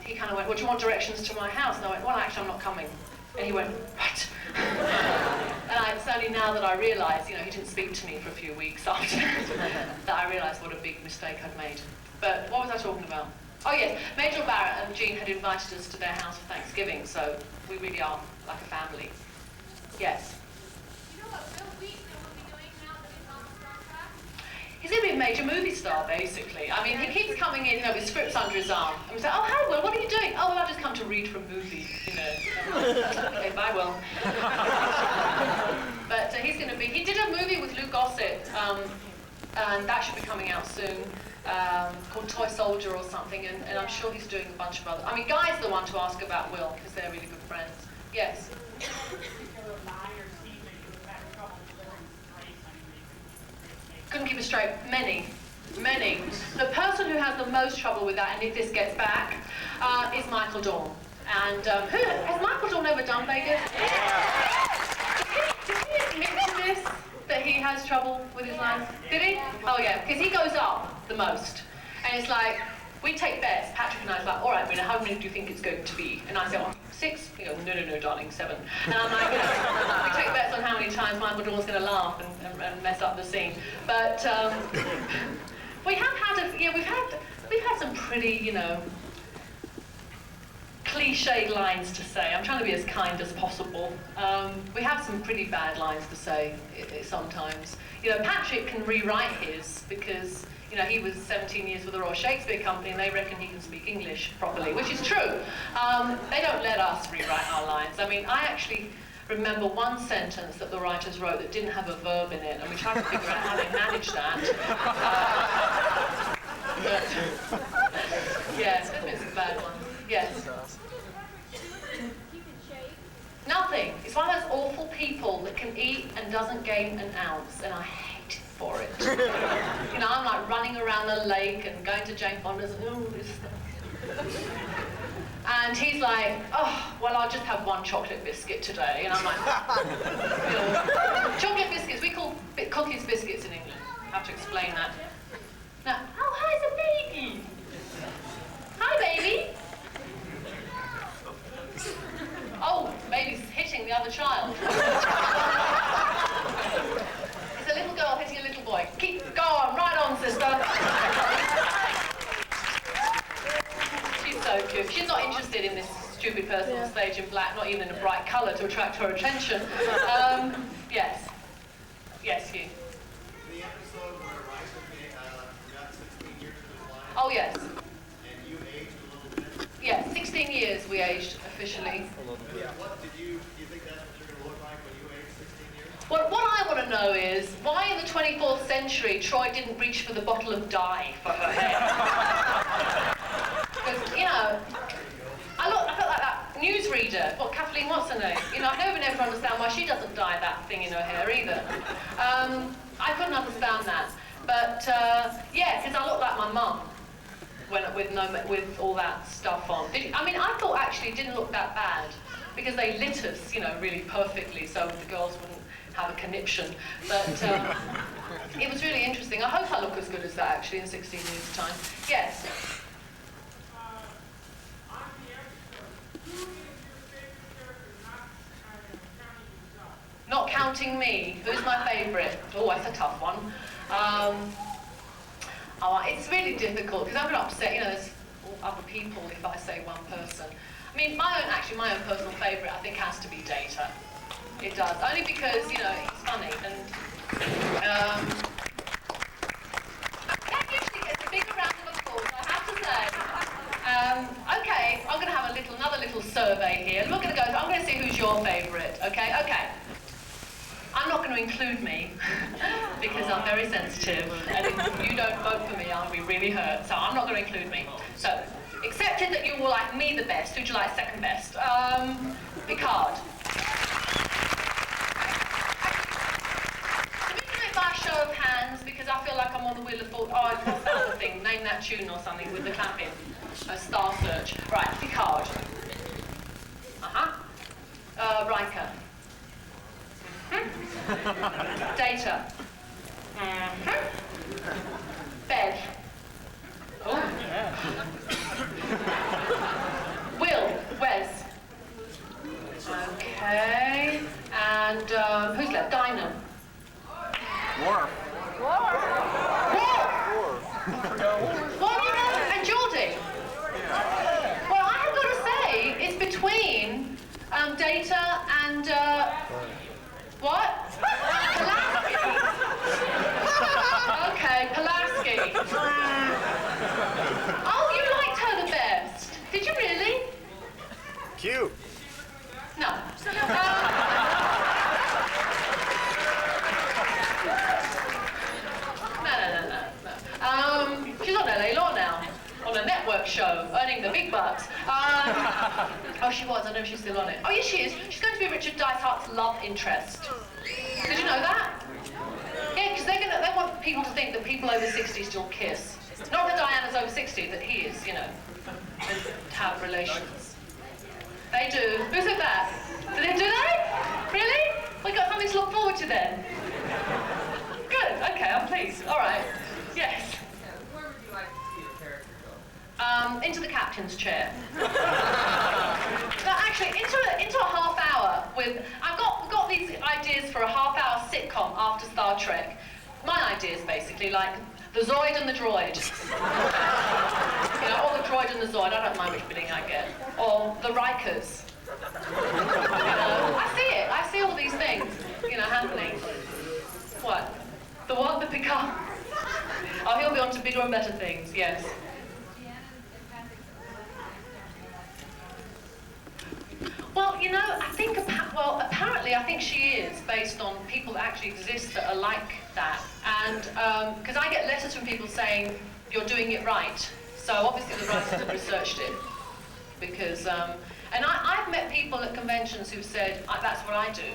he kind of went, well, do you want directions to my house? And I went, well, actually, I'm not coming. And he went, what? And it's only now that I realise, you know, he didn't speak to me for a few weeks after, that I realised what a big mistake I'd made. But what was I talking about? Oh yes, Major Barrett and Jean had invited us to their house for Thanksgiving, so we really are like a family. Yes? You know what Bill Wheaton will be doing now that he's on Star Trek? He's going to be a major movie star, basically. I mean, he keeps coming in, you know, with scripts under his arm. And we say, oh, hi, Will, what are you doing? Oh, well, I've just come to read from movies, you know. Okay, bye, Will. But he's going to be... He did a movie with Lou Gossett, and that should be coming out soon, called Toy Soldier or something, and I'm sure he's doing a bunch of other... I mean, Guy's the one to ask about Will, because they're really good friends. Yes? Couldn't keep it straight. Many. The person who has the most trouble with that, and if this gets back, is Michael Dorn. And has Michael Dorn ever done Vegas? Did he admit to this, that he has trouble with his lines? Did he? Oh yeah, because he goes up the most. And it's like, we take bets. Patrick and I are like, all right, Marina, how many do you think it's going to be? And I say, oh, 6? He goes, no, darling, 7. And I'm like, you know, we take bets on how many times Michael Dorn's going to laugh and mess up the scene. But we have had we've had some pretty, you know, cliched lines to say. I'm trying to be as kind as possible. We have some pretty bad lines to say sometimes. You know, Patrick can rewrite his because, you know, he was 17 years with the Royal Shakespeare Company and they reckon he can speak English properly, which is true. They don't let us rewrite our lines. I mean, I actually remember one sentence that the writers wrote that didn't have a verb in it, and we tried to figure out how they managed that. Yes, there's been some bad ones. Yes? doesn't gain an ounce, and I hate it for it. You know, I'm like running around the lake and going to Jane Fonda's and all this stuff. And he's like, oh, well, I'll just have one chocolate biscuit today. And I'm like, you know, chocolate biscuits, we call cookies biscuits in England. I have to explain that. Now, oh, hi, it's a baby. Hi, baby. Oh, baby's hitting the other child. It's a little girl hitting a little boy. Keep going, right on, sister. She's so cute. She's not interested in this stupid person on stage in black, not even in a bright colour to attract her attention. Yes. Yes, you. The episode where Rice got 16 years of his life. Oh, yes. And you aged a little bit. Yeah, 16 years we aged officially. What do you think that's what you're going to look like when you age 16 years? Well, what I want to know is why in the 24th century Troi didn't reach for the bottle of dye for her hair. Because, you know, I felt like that newsreader, Kathleen, what's her name? You know, I've never been able to understand why she doesn't dye that thing in her hair either. I couldn't understand that. But, yeah, because I look like my mum with all that stuff on. I mean, I thought actually it didn't look that bad because they lit us, you know, really perfectly so the girls wouldn't have a conniption. But it was really interesting. I hope I look as good as that actually in 16 years' time. Yes? Not counting me. Who's my favourite? Oh, that's a tough one. It's really difficult because I'm going to upset, you know, there's other people if I say one person. I mean, my own personal favourite I think has to be Data. It does. Only because, you know, he's funny and that usually gets a bigger round of applause, I have to say. Okay, I'm going to have another little survey here. We're going to go, I'm going to see who's your favourite, okay? Okay. I'm not going to include me because I'm very sensitive, and if you don't vote for me, I'll be really hurt. So I'm not going to include me. So, accepted that you will like me the best. Who'd you like second best? Picard. So we can do it by show of hands because I feel like I'm on the Wheel of Fortune. Oh, what's that other thing? Name that tune or something with the clapping. A Star Search. Right, Picard. Riker. Data. Bev. Oh. Will. Wes. Okay. And who's left? Dinah. Worf. And Geordie. Well, I have got to say, it's between Data and what? Pulaski. Okay, Pulaski. Oh, you liked her the best. Did you really? Cute. No. No. She's on LA Law now, on a network show, earning the big bucks. Oh, she was. I know she's still on it. Oh, yes, she is. She's going to be Richard Dysart's love interest. Did you know that? Yeah, because they want people to think that people over 60 still kiss. Not that Diana's over 60, that he is, you know, and have relations. They do. Who said that? Do they? Really? We got something to look forward to then. Good. Okay, I'm pleased. All right. Yes. Where would you like to see the character go? Into the captain's chair. No, actually, into a half hour with. I've got these ideas for a half-hour sitcom after Star Trek. My ideas, basically, like the Zoid and the Droid. You know, or the Droid and the Zoid. I don't mind which bidding I get. Or the Rikers. You know, I see it. I see all these things, you know, happening. What? The what? The Picard? Oh, he'll be on to bigger and better things. Yes. Well, you know, I think, apparently I think she is, based on people that actually exist that are like that. And, because I get letters from people saying, you're doing it right. So obviously the writers have researched it. Because, and I've met people at conventions who've said, that's what I do.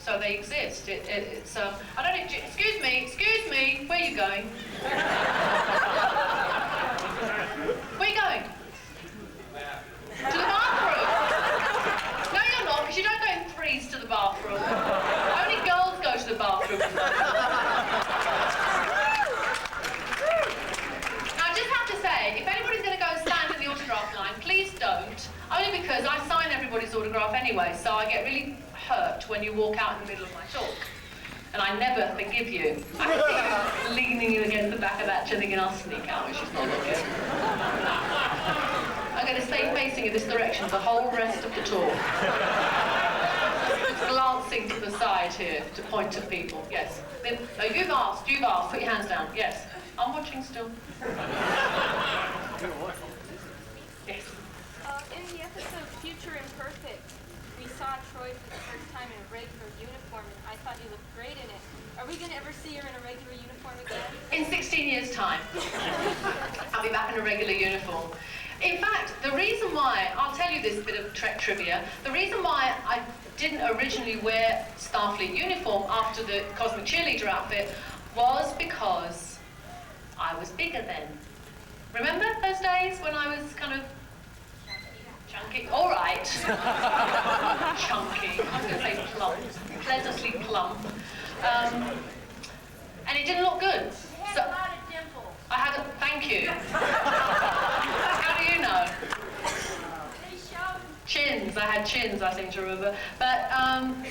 So they exist. It's I don't know. Excuse me. Where are you going? Where are you going? To the bathroom. No, you're not, because you don't go in threes to the bathroom. Only girls go to the bathroom. Now, I just have to say, if anybody's going to go and stand in the autograph line, please don't. Only because I sign everybody's autograph anyway, so I get really hurt when you walk out in the middle of my talk. And I never forgive you. I can see you leaning you against the back of that chair thinking I'll sneak out, which is not looking. I'm going to stay facing in this direction the whole rest of the talk. Glancing to the side here to point at people. Yes. No, you've asked. Put your hands down. Yes. I'm watching still. Yes. In the episode Future Imperfect, we saw Troi for the first time in a regular uniform, and I thought you looked great in it. Are we going to ever see her in a regular uniform again? In 16 years' time. I'll be back in a regular uniform. In fact, the reason why, I'll tell you this bit of Trek trivia, the reason why I didn't originally wear Starfleet uniform after the Cosmic Cheerleader outfit was because I was bigger then. Remember those days when I was kind of chunky? All right. Chunky. I was going to say plump. Pleasantly plump. And it didn't look good. You had a lot of dimples. I had a... Thank you. How do you know? They showed. Chins. I had chins, I seem to remember. But,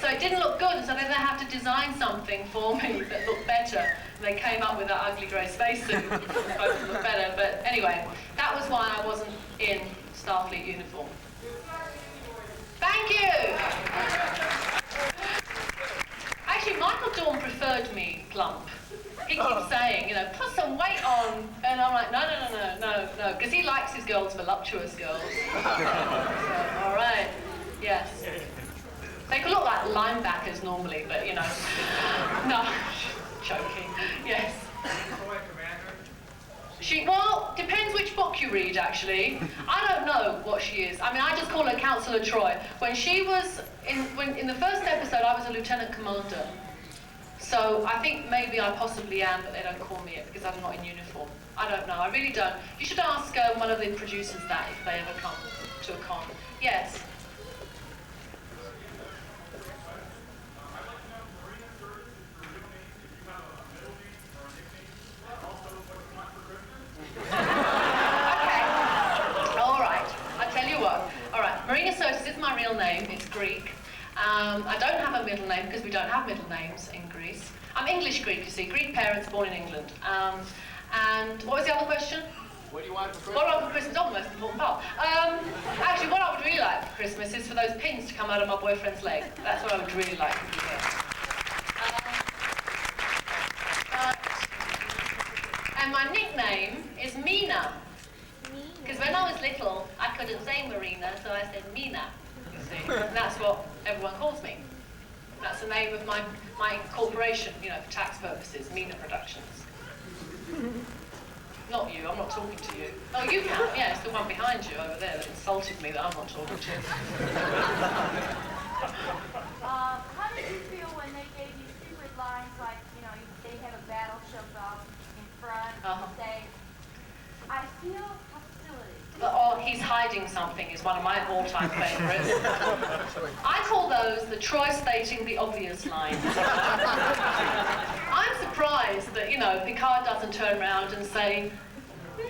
so it didn't look good, so then they had to design something for me that looked better. And they came up with that ugly grey spacesuit. Supposed to look better. But anyway, that was why I wasn't in Starfleet uniform. Thank you! Actually, Michael Dorn preferred me plump. He keeps saying, you know, put some weight on. And I'm like, no, because he likes his girls voluptuous girls. All right, yes. They can look like linebackers normally, but, you know. No, joking, yes. Well, depends which book you read, actually. I don't know what she is. I mean, I just call her Counselor Troi. When she was, in the first episode, I was a lieutenant commander. So I think maybe I possibly am, but they don't call me it because I'm not in uniform. I don't know, I really don't. You should ask one of the producers that if they ever come to a con. Yes? Marina Sirtis is my real name, it's Greek. I don't have a middle name because we don't have middle names in Greece. I'm English Greek, you see, Greek parents born in England. And what was the other question? What do you want for Christmas? What do I want for Christmas? Oh, the most important part. Actually, what I would really like for Christmas is for those pins to come out of my boyfriend's leg. That's what I would really like to hear. And my nickname is Mina. Because when I was little, I couldn't say Marina, so I said Mina, you see. And that's what everyone calls me. That's the name of my corporation, you know, for tax purposes, Mina Productions. Not you, I'm not talking to you. Oh, you can, yeah, it's the one behind you over there that insulted me that I'm not talking to. How did you feel when they gave you secret lines like, you know, they have a battleship up in front and say, I feel hostility. Oh, he's hiding something is one of my all-time favorites. I call those the Troi stating the obvious lines. I'm surprised that, you know, Picard doesn't turn around and say, no!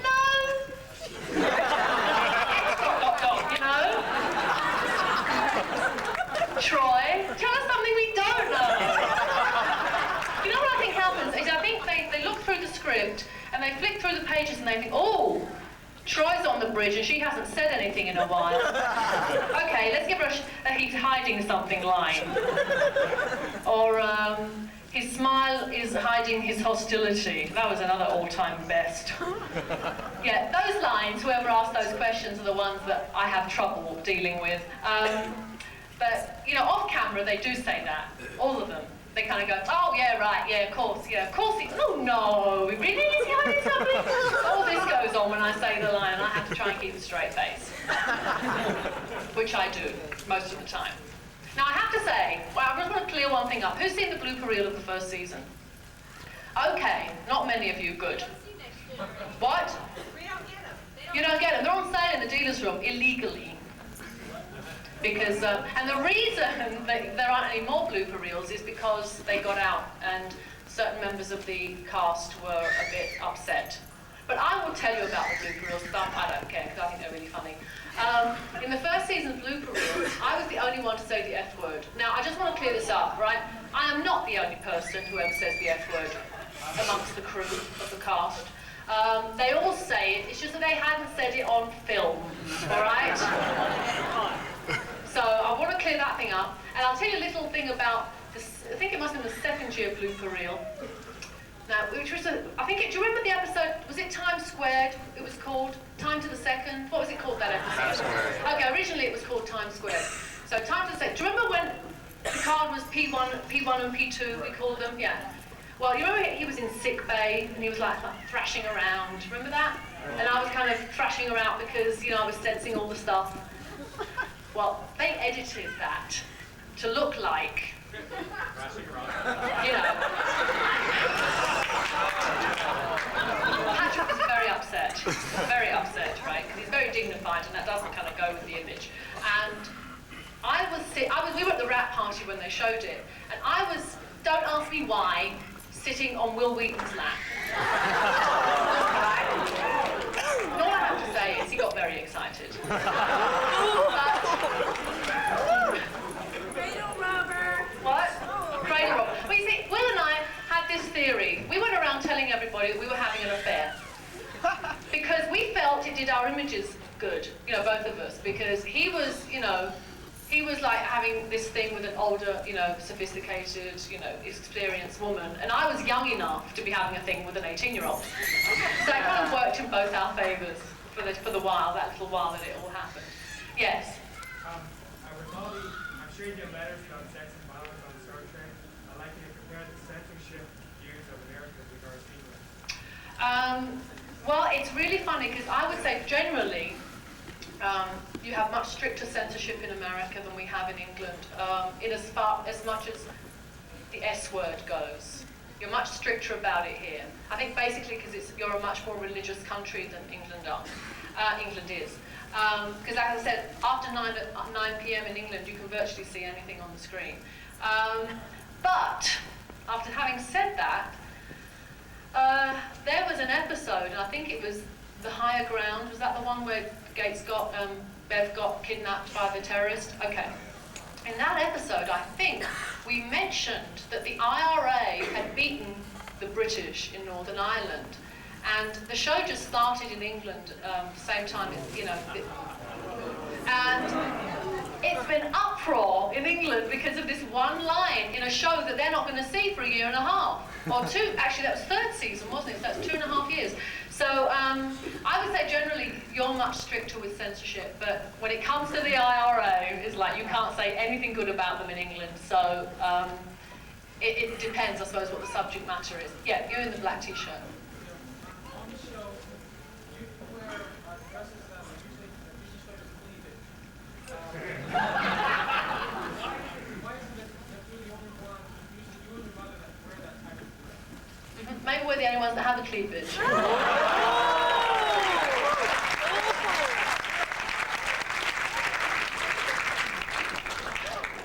You know? Troi, tell us something we don't know. You know what I think happens is I think they look through the script and they flick through the pages and they think, oh, Troy's on the bridge and she hasn't said anything in a while. Okay, let's give her a he's hiding something line. Or his smile is hiding his hostility. That was another all-time best. Yeah, those lines, whoever asked those questions are the ones that I have trouble dealing with. But, you know, off camera they do say that, all of them. They kind of go, oh, yeah, right, yeah, of course, oh, no, really? Is he hiding something? All this goes on when I say the line, and I have to try and keep a straight face. Which I do, most of the time. Now I have to say, well, I just want to clear one thing up. Who's seen the blooper reel of the first season? Okay, not many of you, good. What? You don't get them. They're on sale in the dealer's room illegally. Because, and the reason that there aren't any more blooper reels is because they got out and certain members of the cast were a bit upset. But I will tell you about the blooper reels, because I don't care, because I think they're really funny. In the first season of blooper reels, I was the only one to say the F word. Now, I just want to clear this up, right? I am not the only person who ever says the F word amongst the crew of the cast. They all say it, it's just that they hadn't said it on film, all right? So I want to clear that thing up, and I'll tell you a little thing about this. I think it must have been the second year blooper reel. Now, which was I think do you remember the episode? Was it Time Squared? It was called Time to the Second. What was it called, that episode? Time Squared. Okay, originally it was called Time Squared. So Time to the Second. Do you remember when Picard was P1 and P2? We called them, yeah. Well, you remember he was in sick bay and he was like thrashing around. Remember that? And I was kind of thrashing around because I was sensing all the stuff. Well, they edited that to look like, Patrick was very upset, right? Because he's very dignified, and that doesn't kind of go with the image. And we were at the wrap party when they showed it, and I was, don't ask me why, sitting on Will Wheaton's lap. Right? And all I have to say is he got very excited. Cradle robber. What? Cradle robber. Well, you see, Will and I had this theory. We went around telling everybody that we were having an affair. Because we felt it did our images good, both of us. Because he was, he was like having this thing with an older, sophisticated, experienced woman. And I was young enough to be having a thing with an 18-year-old. So it kind of worked in both our favours for the while, that little while that it all happened. Yes? I recall I'm sure you get letters about sex and violence on Star Trek. I'd like you to compare the censorship views of America with regards to England. Well, it's really funny because I would say generally you have much stricter censorship in America than we have in England, in as much as the S word goes. You're much stricter about it here. I think basically because you're a much more religious country than England is. Because as I said, after 9 p.m. in England, you can virtually see anything on the screen. But after having said that, there was an episode, and I think it was The Higher Ground. Was that the one where Bev got kidnapped by the terrorist? Okay. In that episode, I think we mentioned that the IRA had beaten the British in Northern Ireland. And the show just started in England the same time, and it's been uproar in England because of this one line in a show that they're not going to see for a year and a half. Or two, actually that was third season, wasn't it? So that's 2.5 years. So I would say generally you're much stricter with censorship, but when it comes to the IRA, it's like you can't say anything good about them in England. So it depends, I suppose, what the subject matter is. Yeah, you're in the black t-shirt. On the show, you wear dresses that are usually cleavage. Why is it that you're the only one, usually you and your mother, that wear that type of cleavage? Maybe we're the only ones that have the cleavage.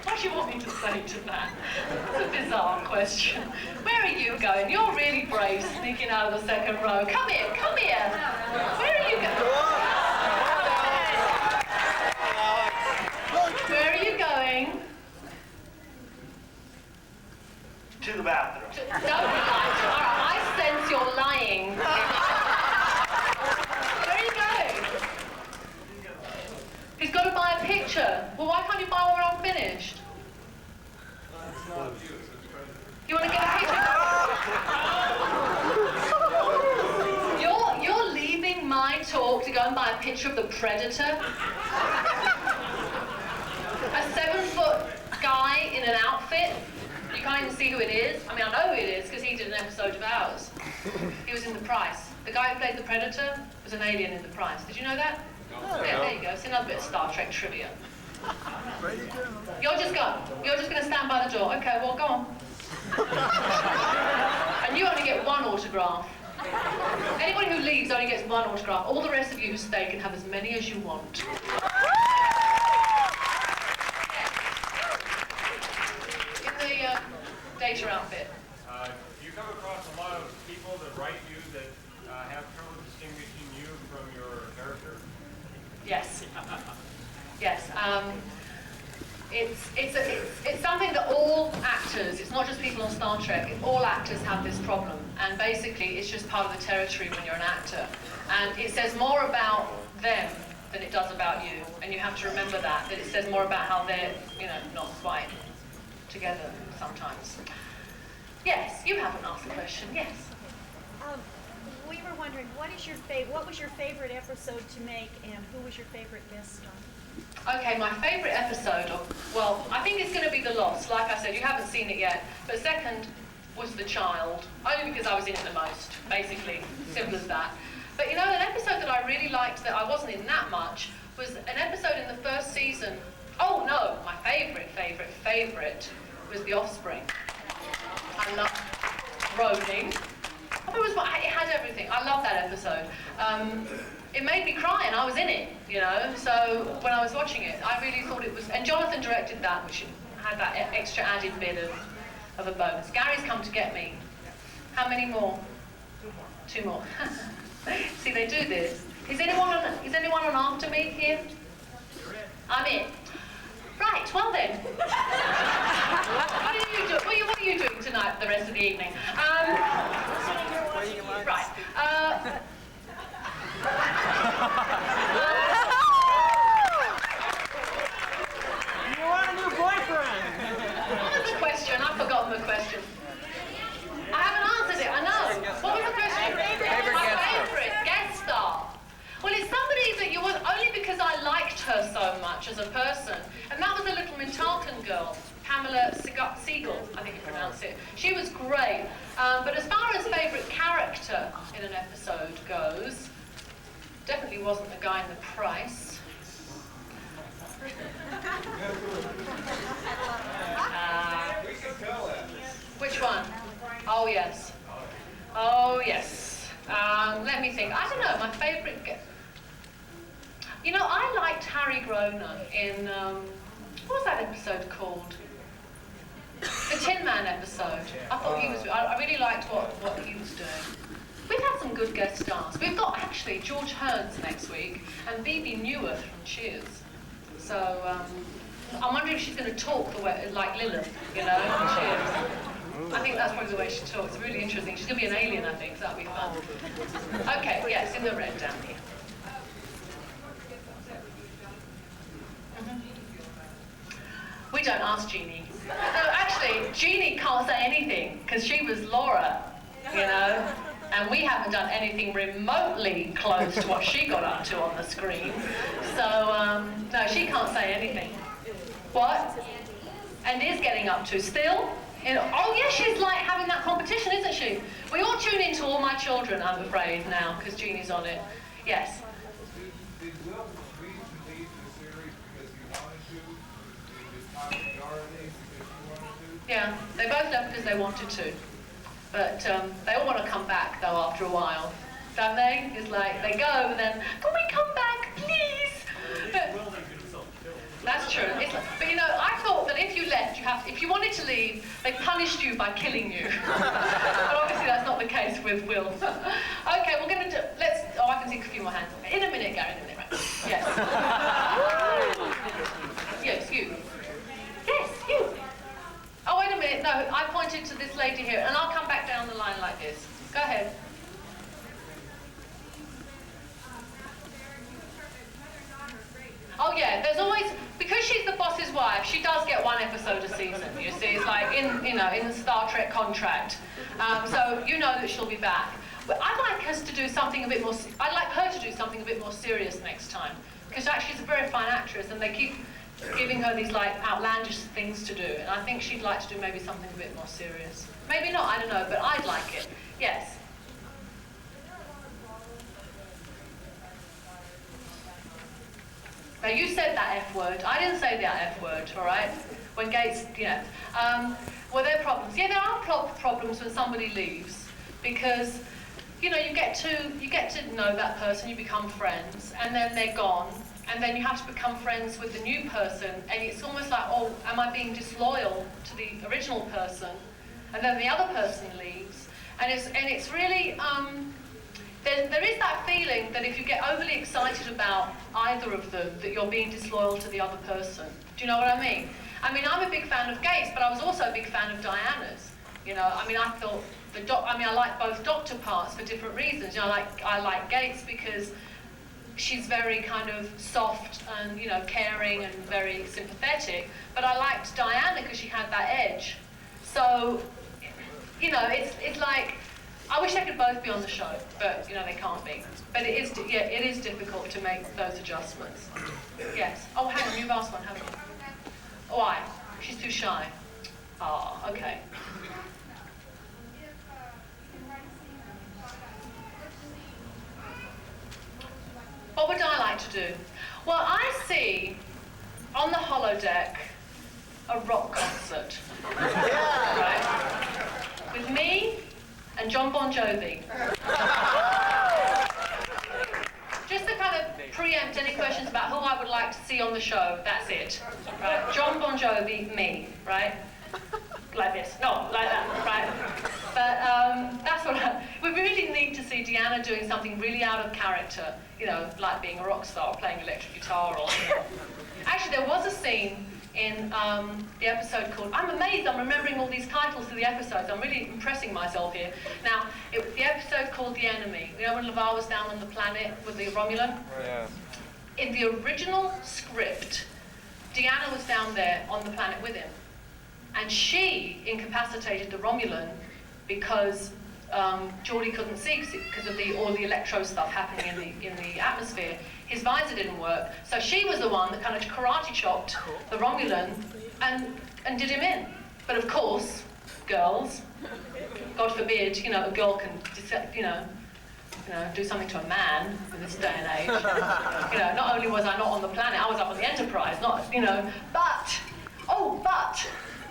What do you want me to say to that? It's a bizarre question. Where are you going? You're really brave, sneaking out of the second row. Come here, come here. Where are you going? Where are you going? To the bathroom. Don't lie. All right, I sense you're lying. Where are you going? He's got to buy a picture. Well, why can't you buy when we're all finished? You want to get a picture? You're leaving my talk to go and buy a picture of the Predator? A 7-foot guy in an outfit? You can't even see who it is. I mean, I know who it is because he did an episode of ours. He was in The Price. The guy who played the Predator was an alien in The Price. Did you know that? Yeah, there you go. It's another bit of Star Trek trivia. You're just going to stand by the door. Okay, well, go on. And you only get one autograph. Anybody who leaves only gets one autograph. All the rest of you who stay can have as many as you want. In the data outfit. Do you come across a lot of people that write you that have trouble distinguishing you from your character? Yes. Yes. It's something that all actors, it's not just people on Star Trek, all actors have this problem. And basically, it's just part of the territory when you're an actor. And it says more about them than it does about you. And you have to remember that it says more about how they're, not quite together sometimes. Yes, you haven't asked a question, yes. We were wondering, what was your favorite episode to make, and who was your favorite guest star? Okay, my favourite episode well, I think it's going to be The Lost. Like I said, you haven't seen it yet. But second was The Child, only because I was in it the most, basically. Simple as that. But an episode that I really liked that I wasn't in that much was an episode in the first season. Oh no, my favourite was The Offspring. I loved Ronin. I thought it had everything. I love that episode. It made me cry, and I was in it, So when I was watching it, I really thought it was. And Jonathan directed that, which had that extra added bit of a bonus. Gary's come to get me. How many more? 2 more. See, they do this. Is anyone on after me here? I'm in. Right. Well then. What are you doing tonight? The rest of the evening. Right. You want a new boyfriend? What was the question? I've forgotten the question. I haven't answered it, I know. What was the question? My favourite guest star. Well, it's somebody that you was only because I liked her so much as a person. And that was a little Mintalton girl, Pamela Siegel, I think you pronounce it. She was great. But as far as favourite character in an episode goes, definitely wasn't the guy in The Price. Which one? Oh, yes. Oh, yes. Let me think. I don't know, my favourite... I liked Harry Groner in... what was that episode called? The Tin Man episode. I thought he was... I really liked what he was doing. We've had some good guest stars. We've got, actually, George Hearns next week and Bebe Neuwirth from Cheers. So, I'm wondering if she's going to talk the way, like Lilith, from Cheers. I think that's probably the way she talks. It's really interesting. She's going to be an alien, I think, so that'll be fun. Okay, yes, in the red down here. We don't ask Jeannie. No, actually, Jeannie can't say anything, because she was Laura, and we haven't done anything remotely close to what she got up to on the screen. So, no, she can't say anything. What? And is getting up to still? Oh, yeah, she's like having that competition, isn't she? We all tune into All My Children, I'm afraid, now, because Jeannie's on it. Yes. Did Will agree to leave the series because he wanted to? Did Tommy already because he wanted to? Yeah, they both left because they wanted to. But they all want to come back, though, after a while. Don't they? It's like, they go, and then, can we come back, please? But, that's true. But I thought that if you left, if you wanted to leave, they punished you by killing you. But obviously that's not the case with Will. Okay, we're going to do, I can see a few more hands. In a minute, Gary, in a minute, right? Yes. Yes, you. Yes, you. Oh, wait a minute, no, I pointed to this lady here, and I'll come back down the line like this. Go ahead. Oh yeah, there's always, because she's the boss's wife, she does get 1 episode a season, you see, it's like in the Star Trek contract. So you know that she'll be back. But I'd like us to do something a bit more, I'd like her to do something a bit more serious next time. Because actually she's a very fine actress and they keep giving her these like outlandish things to do. And I think she'd like to do maybe something a bit more serious. Maybe not, I don't know, but I'd like it. Yes. Now you said that F word. I didn't say that F word, all right? When Gates, were there problems? Yeah, there are problems when somebody leaves because, you know, you get to know that person, you become friends, and then they're gone, and then you have to become friends with the new person, and it's almost like, oh, am I being disloyal to the original person? And then the other person leaves, and it's really, there is that feeling that if you get overly excited about either of them, that you're being disloyal to the other person. Do you know what I mean? I mean, I'm a big fan of Gates, but I was also a big fan of Diana's. You know, I mean, I thought I like both Doctor parts for different reasons. You know, I like Gates because she's very kind of soft and, you know, caring and very sympathetic. But I liked Diana because she had that edge. So, you know, it's like, I wish they could both be on the show, but, you know, they can't be. But it is difficult to make those adjustments. Yes. Oh, hang on, you've asked one, haven't you? Why? She's too shy. Oh, okay. What would I like to do? Well, I see on the holodeck a rock concert. Right? With me and John Bon Jovi. Just to kind of preempt any questions about who I would like to see on the show, that's it. Right? John Bon Jovi, me, right? Like this. No, like that, right? But that's what we really need to see Deanna doing something really out of character, you know, like being a rock star, playing electric guitar or something. Actually, there was a scene in the episode called, I'm amazed I'm remembering all these titles to the episodes, I'm really impressing myself here. Now, the episode called The Enemy, you know when LeVar was down on the planet with the Romulan? Yeah. In the original script, Deanna was down there on the planet with him. And she incapacitated the Romulan because Geordie couldn't see because of all the electro stuff happening in the atmosphere. His visor didn't work, so she was the one that kind of karate chopped the Romulan and did him in. But of course, girls, God forbid, you know, a girl can, you know, do something to a man in this day and age. You know, not only was I not on the planet, I was up on the Enterprise, not, you know, but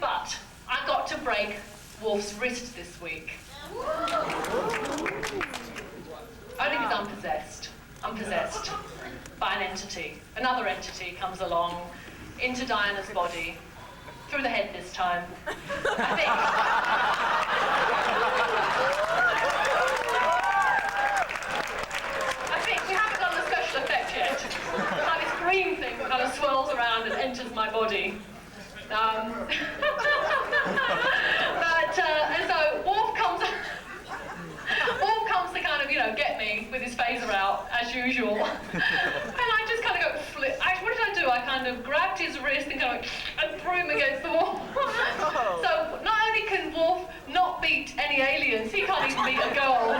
I got to break Worf's wrist this week. Only because I'm possessed. I'm possessed by an entity. Another entity comes along into Diana's body, through the head this time. I think we haven't done the special effect yet. It's like this green thing that kind of swirls around and enters my body. And so Worf comes to kind of, you know, get me with his phaser out, as usual. And I just kind of go flip. What did I do? I kind of grabbed his wrist and kind of and threw him against the wall. So not only can Worf not beat any aliens, he can't even beat a girl.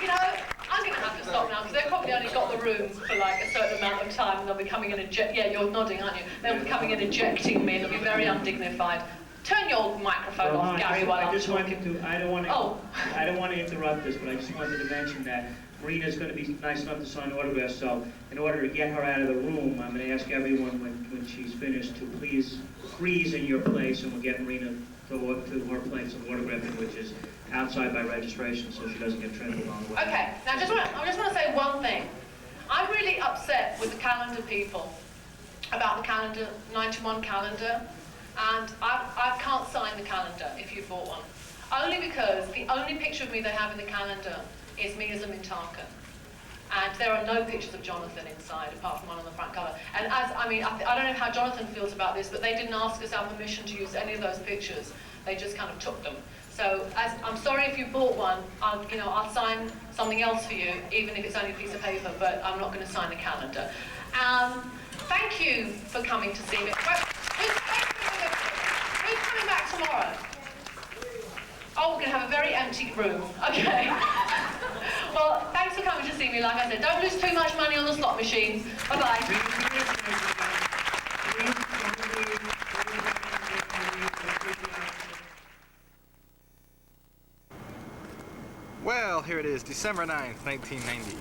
You know, I'm going to have to stop now because they've probably only got the room for like a certain amount of time and they'll be coming in yeah, you're nodding, aren't you? They'll be coming in ejecting me and it'll be very undignified. Turn your microphone off, Gary, while I'm talking. I don't want to interrupt this, but I just wanted to mention that Marina's going to be nice enough to sign autographs, so in order to get her out of the room, I'm going to ask everyone when she's finished to please freeze in your place and we'll get Marina to her place of autographing, which is outside by registration, so she doesn't get trampled on the way. Okay, now I just want to say one thing. I'm really upset with the calendar people about the calendar, 91 calendar, and I can't sign the calendar if you bought one. Only because the only picture of me they have in the calendar is me as a Mintaka. And there are no pictures of Jonathan inside, apart from one on the front cover. And I don't know how Jonathan feels about this, but they didn't ask us our permission to use any of those pictures. They just kind of took them. So I'm sorry if you bought one. I'll sign something else for you, even if it's only a piece of paper. But I'm not going to sign the calendar. Thank you for coming to see me. Who's coming back tomorrow? Oh, we're going to have a very empty room. Okay. Well, thanks for coming to see me. Like I said, don't lose too much money on the slot machines. Bye-bye. Well, here it is, December 9th, 1990.